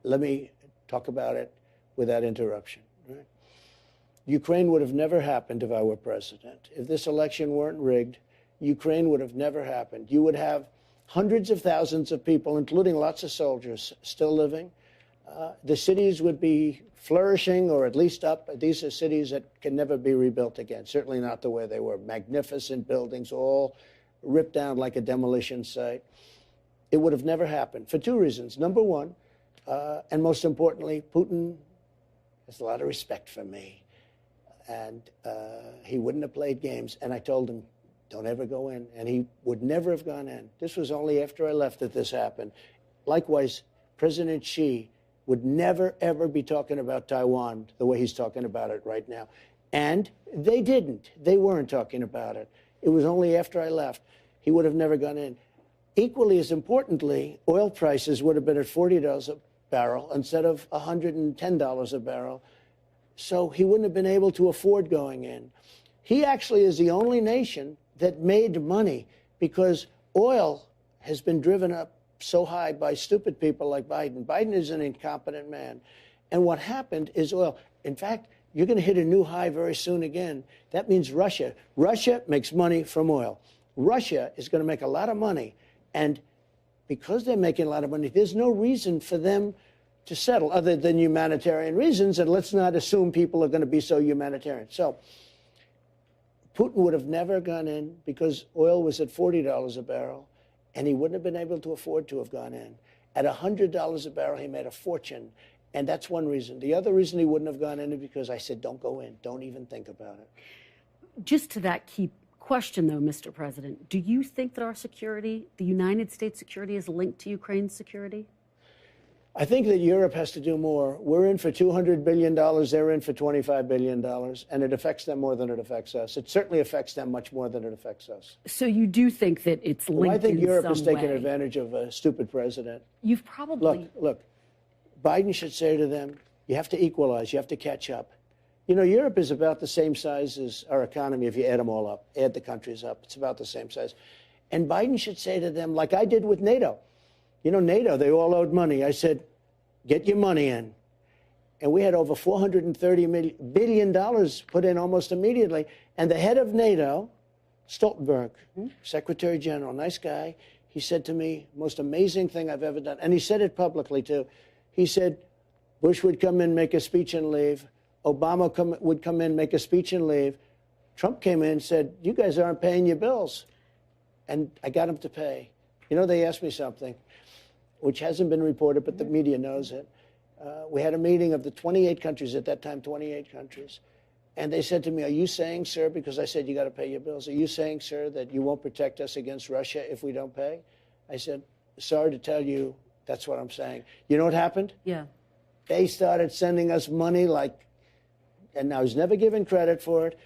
let me talk about it without interruption. Right? Ukraine would have never happened if I were president. If this election weren't rigged, Ukraine would have never happened. You would have hundreds of thousands of people, including lots of soldiers, still living. The cities would be flourishing or at least up. These are cities that can never be rebuilt again, certainly not the way they were. Magnificent buildings, all ripped down like a demolition site. It would have never happened for two reasons. Number one, and most importantly, Putin has a lot of respect for me. And he wouldn't have played games. And I told him, don't ever go in. And he would never have gone in. This was only after I left that this happened. Likewise, President Xi would never, ever be talking about Taiwan the way he's talking about it right now. And they didn't. They weren't talking about it. It was only after I left. He would have never gone in. Equally as importantly, oil prices would have been at $40 a barrel instead of $110 a barrel. So he wouldn't have been able to afford going in. He actually is the only nation that made money because oil has been driven up so high by stupid people like Biden. Biden is an incompetent man. And what happened is oil. In fact, you're going to hit a new high very soon again. That means Russia. Russia makes money from oil. Russia is going to make a lot of money. And because they're making a lot of money, there's no reason for them to settle other than humanitarian reasons. And let's not assume people are going to be so humanitarian. So Putin would have never gone in because oil was at $40 a barrel. And he wouldn't have been able to afford to have gone in. At $100 a barrel, he made a fortune. And that's one reason. The other reason he wouldn't have gone in is because I said, don't go in. Don't even think about it. Just to that key question, though, Mr. President, do you think that our security, the United States security, is linked to Ukraine's security? I think that Europe has to do more. We're in for $200 billion. They're in for $25 billion. And it affects them more than it affects us. It certainly affects them much more than it affects us. So you do think that it's linked in some way? I think Europe has taken advantage of a stupid president. You've probably... Look, Biden should say to them, you have to equalize. You have to catch up. You know, Europe is about the same size as our economy if you add them all up, add the countries up. It's about the same size. And Biden should say to them, like I did with NATO. You know, NATO, they all owed money. I said, get your money in. And we had over $430 billion put in almost immediately. And the head of NATO, Stoltenberg, Secretary General, nice guy, he said to me, most amazing thing I've ever done. And he said it publicly, too. He said, Bush would come in, make a speech and leave. Obama would come in, make a speech and leave. Trump came in and said, you guys aren't paying your bills. And I got him to pay. You know, they asked me something, which hasn't been reported, but the media knows it. We had a meeting of the 28 countries at that time, 28 countries. And they said to me, are you saying, sir, because I said you got to pay your bills, are you saying, sir, that you won't protect us against Russia if we don't pay? I said, sorry to tell you, that's what I'm saying. You know what happened? Yeah. They started sending us money like, and I was never given credit for it,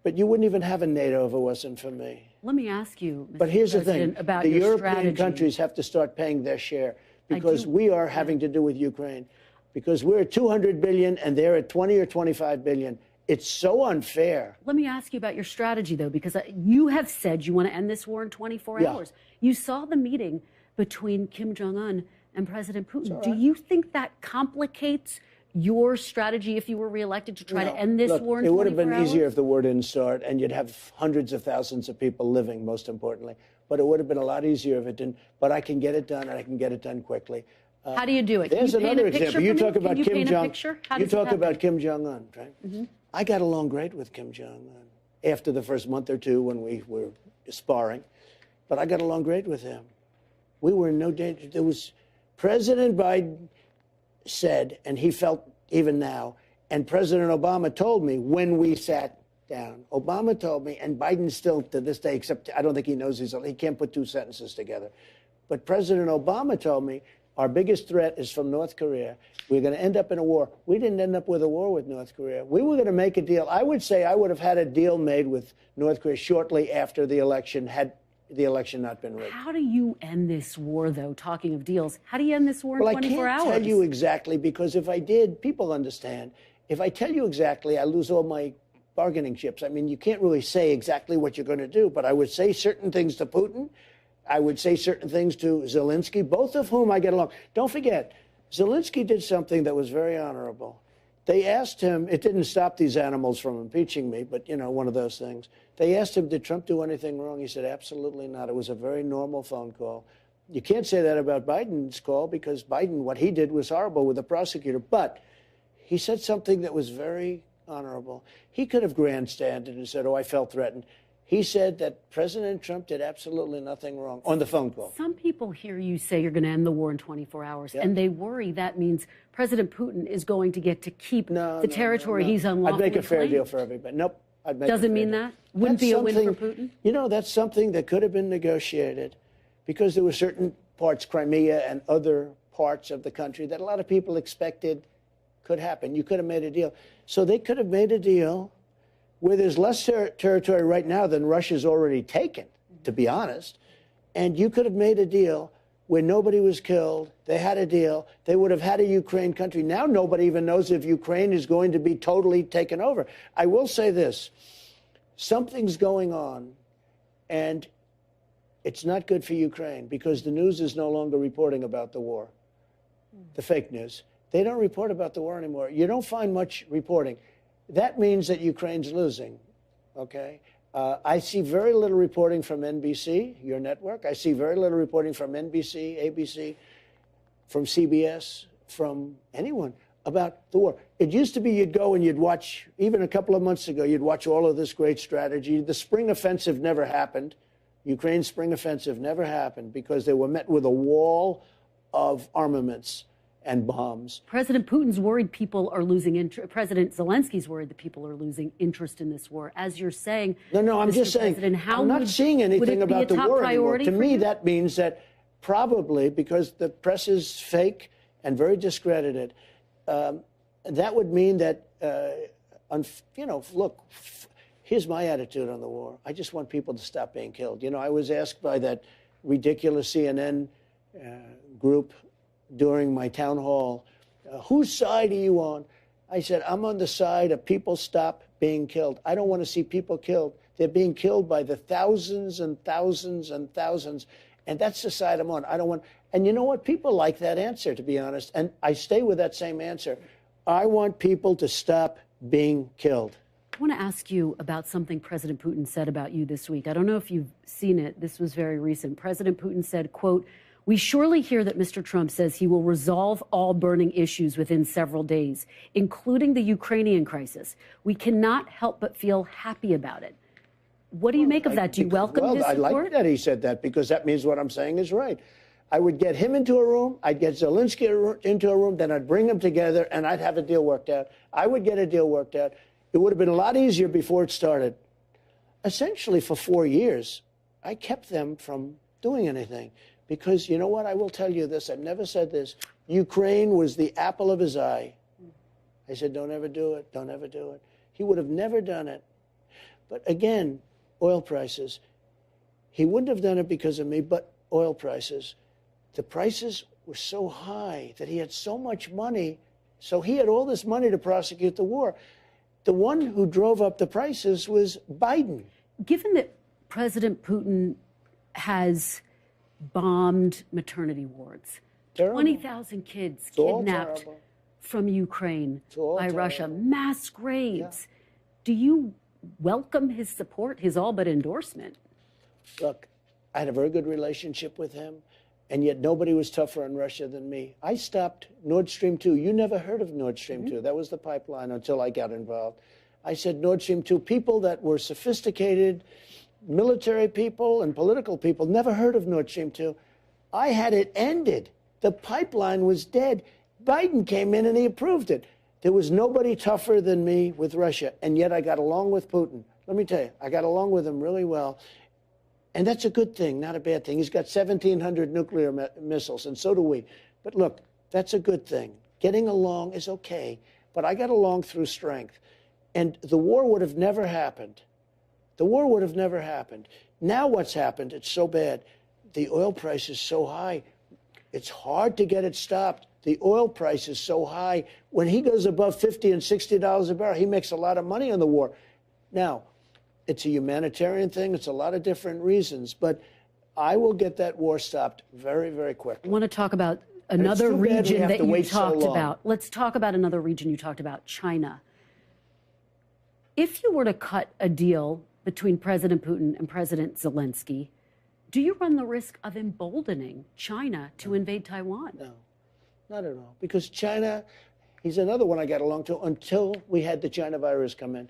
But you wouldn't even have a NATO if it wasn't for me. Let me ask you, Mr. But here's President, the thing. about the your European strategy. countries have to start paying their share because we are having to do with Ukraine. Because we're at 200 billion and they're at 20 or 25 billion. It's so unfair. Let me ask you about your strategy, though, because you have said you want to end this war in 24 hours. You saw the meeting between Kim Jong-un and President Putin. Right. Do you think that complicates your strategy if you were reelected to try to end this war in 24 hours? It would have been easier if the war didn't start and you'd have hundreds of thousands of people living, most importantly. But it would have been a lot easier if it didn't. But I can get it done, and I can get it done quickly. How do you do it? There's another example. You talk about Kim Jong. You talk about Kim Jong-un, right? Mm-hmm. I got along great with Kim Jong-un after the first month or two when we were sparring, but I got along great with him. We were in no danger. There was President Biden said, and he felt even now, and President Obama told me when we sat down. Obama told me, and Biden still to this day, except I don't think he knows he can't put two sentences together. But President Obama told me our biggest threat is from North Korea. We're going to end up in a war. We didn't end up with a war with North Korea. We were going to make a deal. I would say I would have had a deal made with North Korea shortly after the election, had the election not been rigged. How do you end this war, though, talking of deals? How do you end this war in 24 hours? I can't tell you exactly, because if I did, people understand. If I tell you exactly, I lose all my bargaining chips. I mean, you can't really say exactly what you're going to do, but I would say certain things to Putin. I would say certain things to Zelensky, both of whom I get along. Don't forget, Zelensky did something that was very honorable. They asked him, it didn't stop these animals from impeaching me, but, you know, one of those things. They asked him, did Trump do anything wrong? He said, absolutely not. It was a very normal phone call. You can't say that about Biden's call, because Biden, what he did was horrible with the prosecutor. But he said something that was very honorable. He could have grandstanded and said, oh, I felt threatened. He said that President Trump did absolutely nothing wrong on the phone call. Some people hear you say you're going to end the war in 24 hours, and they worry that means President Putin is going to get to keep the territory he's unlawfully I'd make a fair claimed. deal for everybody. Nope. I'd make Doesn't mean that? Wouldn't be a win for Putin? You know, that's something that could have been negotiated, because there were certain parts, Crimea and other parts of the country, that a lot of people expected could happen. You could have made a deal. So they could have made a deal where there's less territory right now than Russia's already taken, to be honest. And you could have made a deal where nobody was killed. They had a deal. They would have had a Ukraine country. Now nobody even knows if Ukraine is going to be totally taken over. I will say this. Something's going on, and it's not good for Ukraine, because the news is no longer reporting about the war, the fake news. They don't report about the war anymore. You don't find much reporting. That means that Ukraine's losing, okay? I see very little reporting from NBC, your network. I see very little reporting from NBC, ABC, from CBS, from anyone about the war. It used to be you'd go and you'd watch, even a couple of months ago, you'd watch all of this great strategy. The spring offensive never happened. Ukraine's spring offensive never happened because they were met with a wall of armaments and bombs. President Putin's worried people are losing interest. President Zelensky's worried that people are losing interest in this war. As you're saying, no, I'm Mr. just saying, I'm not seeing anything about the war anymore. To me, that means that probably, because the press is fake and very discredited, that would mean that, you know, look, here's my attitude on the war. I just want people to stop being killed. You know, I was asked by that ridiculous CNN group during my town hall, whose side are you on? I said, I'm on the side of people stop being killed. I don't want to see people killed. They're being killed by the thousands and thousands and thousands. And that's the side I'm on. I don't want, and you know what? People like that answer, to be honest. And I stay with that same answer. I want people to stop being killed. I want to ask you about something President Putin said about you this week. I don't know if you've seen it. This was very recent. President Putin said, quote, "We surely hear that Mr. Trump says he will resolve all burning issues within several days, including the Ukrainian crisis. We cannot help but feel happy about it." What do you make of that? Do you welcome his support? I like that he said that, because that means what I'm saying is right. I would get him into a room, I'd get Zelensky into a room, then I'd bring them together and I'd have a deal worked out. I would get a deal worked out. It would have been a lot easier before it started. Essentially, for 4 years, I kept them from doing anything. Because, you know what, I will tell you this, I've never said this, Ukraine was the apple of his eye. I said, don't ever do it, don't ever do it. He would have never done it. But again, oil prices. He wouldn't have done it because of me, but oil prices. The prices were so high that he had so much money. So he had all this money to prosecute the war. The one who drove up the prices was Biden. Given that President Putin has bombed maternity wards, 20,000 kids kidnapped from Ukraine by Russia, mass graves. Yeah. Do you welcome his support, his all but endorsement? Look, I had a very good relationship with him, and yet nobody was tougher on Russia than me. I stopped Nord Stream 2. You never heard of Nord Stream 2. That was the pipeline until I got involved. I said Nord Stream 2, people that were sophisticated, military people and political people, never heard of Nord Stream 2. I had it ended. The pipeline was dead. Biden came in and he approved it. There was nobody tougher than me with Russia, and yet I got along with Putin. Let me tell you, I got along with him really well. And that's a good thing, not a bad thing. He's got 1,700 nuclear missiles, and so do we. But look, that's a good thing. Getting along is okay, but I got along through strength. And the war would have never happened. The war would have never happened. Now what's happened, it's so bad. The oil price is so high. It's hard to get it stopped. The oil price is so high. When he goes above $50 and $60 a barrel, he makes a lot of money on the war. Now, it's a humanitarian thing. It's a lot of different reasons. But I will get that war stopped very, very quickly. I want to talk about another region that you talked about. Let's talk about another region you talked about, China. If you were to cut a deal between President Putin and President Zelensky, do you run the risk of emboldening China to invade Taiwan? No, not at all. Because China, he's another one I got along to until we had the China virus come in.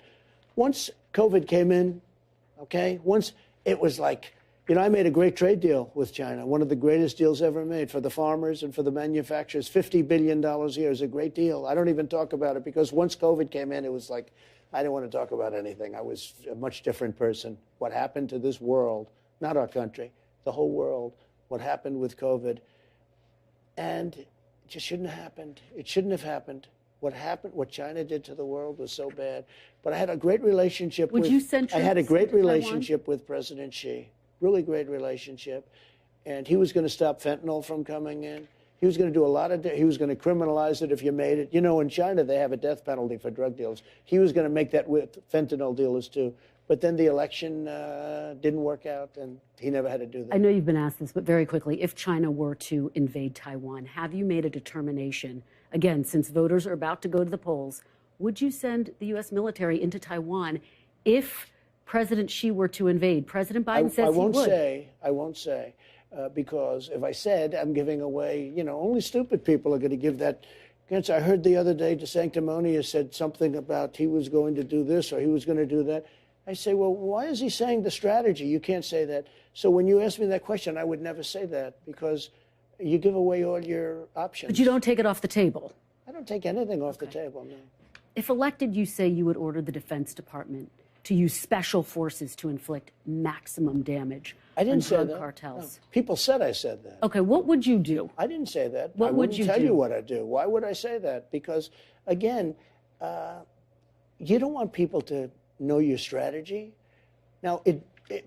Once COVID came in, okay, once it was like, you know, I made a great trade deal with China, one of the greatest deals ever made for the farmers and for the manufacturers. $50 billion a year is a great deal. I don't even talk about it because once COVID came in, it was like, I didn't want to talk about anything. I was a much different person. What happened to this world, not our country, the whole world, what happened with COVID. And it just shouldn't have happened. It shouldn't have happened. What happened, what China did to the world was so bad. But I had a great relationship with President Xi, really great relationship. And he was going to stop fentanyl from coming in. He was going to do a lot of, he was going to criminalize it if you made it. You know, in China, they have a death penalty for drug dealers. He was going to make that with fentanyl dealers, too. But then the election didn't work out, and he never had to do that. I know you've been asked this, but very quickly, if China were to invade Taiwan, have you made a determination, again, since voters are about to go to the polls, would you send the U.S. military into Taiwan if President Xi were to invade? President Biden says he would. I won't say, because if I said, I'm giving away, you know, only stupid people are going to give that answer. I heard the other day, DeSanctimonious said something about he was going to do this or he was going to do that. I say, well, why is he saying the strategy? You can't say that. So when you ask me that question, I would never say that because you give away all your options. But you don't take it off the table. I don't take anything off the table, no. If elected, you say you would order the Defense Department to use special forces to inflict maximum damage on drug cartels. No. People said I said that. Okay, what would you do? I didn't say that. What would you do? I wouldn't tell you what I do. Why would I say that? Because, again, you don't want people to know your strategy. Now,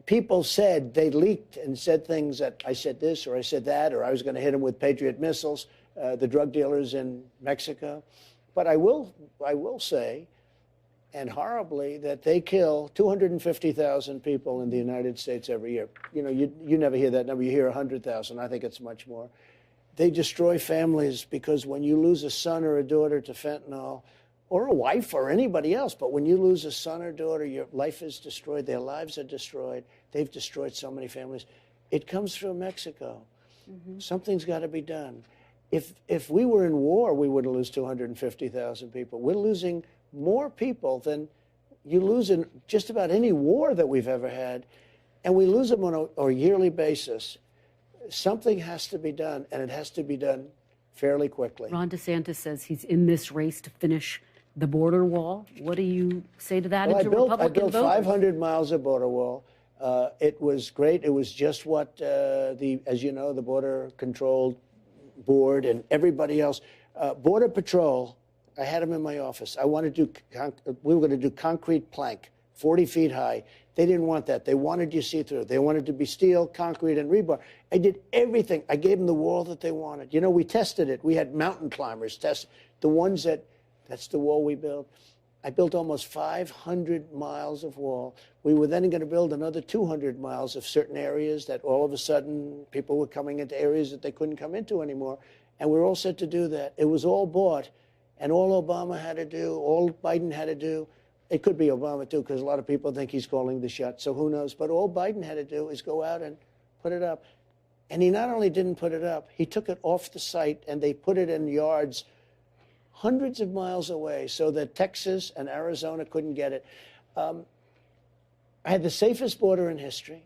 people said, they leaked and said things that I said this or I said that, or I was going to hit them with Patriot missiles, the drug dealers in Mexico. But I will say, and horribly, that they kill 250,000 people in the United States every year. You know, you never hear that number. You hear 100,000. I think it's much more. They destroy families because when you lose a son or a daughter to fentanyl, or a wife or anybody else, but when you lose a son or daughter, your life is destroyed, their lives are destroyed. They've destroyed so many families. It comes through Mexico. Mm-hmm. Something's got to be done. If we were in war, we wouldn't lose 250,000 people. We're losing more people than you lose in just about any war that we've ever had, and we lose them on a yearly basis. Something has to be done, and it has to be done fairly quickly. Ron DeSantis says he's in this race to finish the border wall. What do you say to that? Well, I built 500 miles of border wall. It was great. It was just what as you know, the Border Control Board and everybody else, Border Patrol. I had them in my office. We were going to do concrete plank 40 feet high. They didn't want that. They wanted you see-through. They wanted to be steel, concrete, and rebar. I did everything. I gave them the wall that they wanted. You know, we tested it. We had mountain climbers test the ones that's the wall we built. I built almost 500 miles of wall. We were then going to build another 200 miles of certain areas that all of a sudden people were coming into areas that they couldn't come into anymore. And we were all set to do that. It was all bought. And all Obama had to do, all Biden had to do, it could be Obama too, because a lot of people think he's calling the shots, so who knows. But all Biden had to do is go out and put it up. And he not only didn't put it up, he took it off the site and they put it in yards hundreds of miles away so that Texas and Arizona couldn't get it. I had the safest border in history.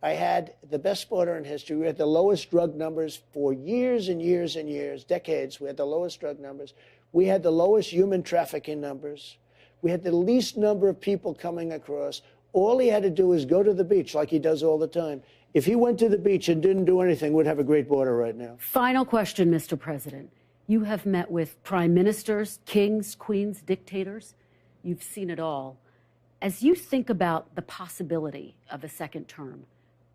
I had the best border in history. We had the lowest drug numbers for years and years and years, decades. We had the lowest drug numbers. We had the lowest human trafficking numbers. We had the least number of people coming across. All he had to do was go to the beach like he does all the time. If he went to the beach and didn't do anything, we'd have a great border right now. Final question, Mr. President. You have met with prime ministers, kings, queens, dictators. You've seen it all. As you think about the possibility of a second term,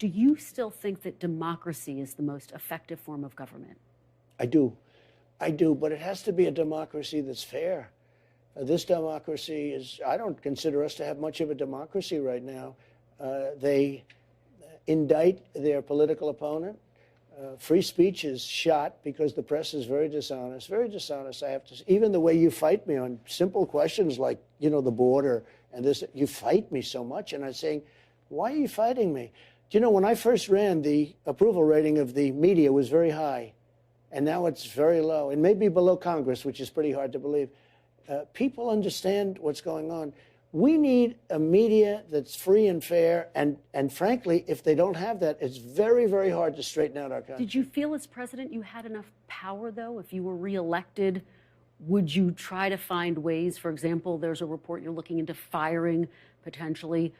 do you still think that democracy is the most effective form of government? I do, but it has to be a democracy that's fair. This democracy is, I don't consider us to have much of a democracy right now. They indict their political opponent. Free speech is shot because the press is very dishonest. Very dishonest, I have to say. Even the way you fight me on simple questions like, you know, the border and this, you fight me so much. And I'm saying, why are you fighting me? Do you know, when I first ran, the approval rating of the media was very high. And now it's very low. It may be below Congress, which is pretty hard to believe. People understand what's going on. We need a media that's free and fair, and frankly, if they don't have that, it's very, very hard to straighten out our country. Did you feel as president you had enough power, though? If you were reelected, would you try to find ways? For example, there's a report you're looking into firing potentially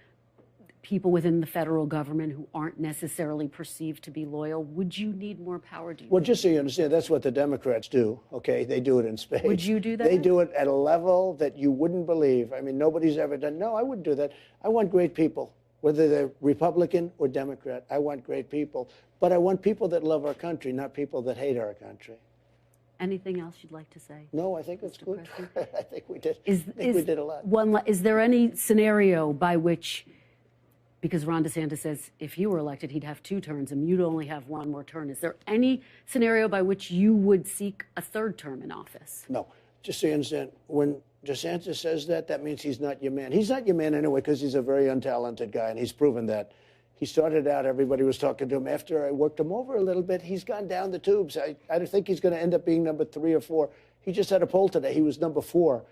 people within the federal government who aren't necessarily perceived to be loyal. Would you need more power? Do you Well, think? just so you understand, that's what the Democrats do, okay? They do it in spades. Would you do that? They do it at a level that you wouldn't believe. I mean, nobody's ever done. No, I wouldn't do that. I want great people, whether they're Republican or Democrat. I want great people. But I want people that love our country, not people that hate our country. Anything else you'd like to say? No, I think it's good. I think we did. We did a lot. Is there any scenario by which, because Ron DeSantis says if he were elected, he'd have 2 terms and you'd only have 1 more term. Is there any scenario by which you would seek a 3rd term in office? No. Just so you understand, when DeSantis says that, that means he's not your man. He's not your man anyway because he's a very untalented guy, and he's proven that. He started out, everybody was talking to him. After I worked him over a little bit, he's gone down the tubes. I think he's going to end up being number 3 or 4. He just had a poll today. He was number 4.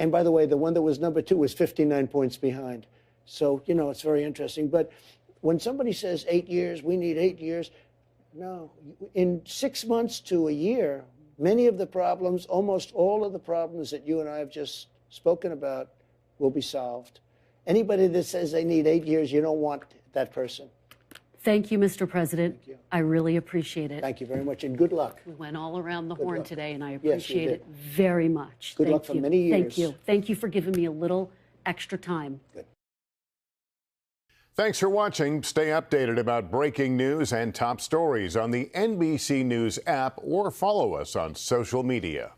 And by the way, the one that was number 2 was 59 points behind. So, you know, it's very interesting. But when somebody says 8 years, we need 8 years, no. In 6 months to a year, many of the problems, almost all of the problems that you and I have just spoken about will be solved. Anybody that says they need 8 years, you don't want that person. Thank you, Mr. President. Thank you. I really appreciate it. Thank you very much, and good luck. We went all around the Good horn luck. today, and I Yes, you appreciate did. it very much. Good Thank luck for you. many years. Thank you. Thank you for giving me a little extra time. Good. Thanks for watching. Stay updated about breaking news and top stories on the NBC News app or follow us on social media.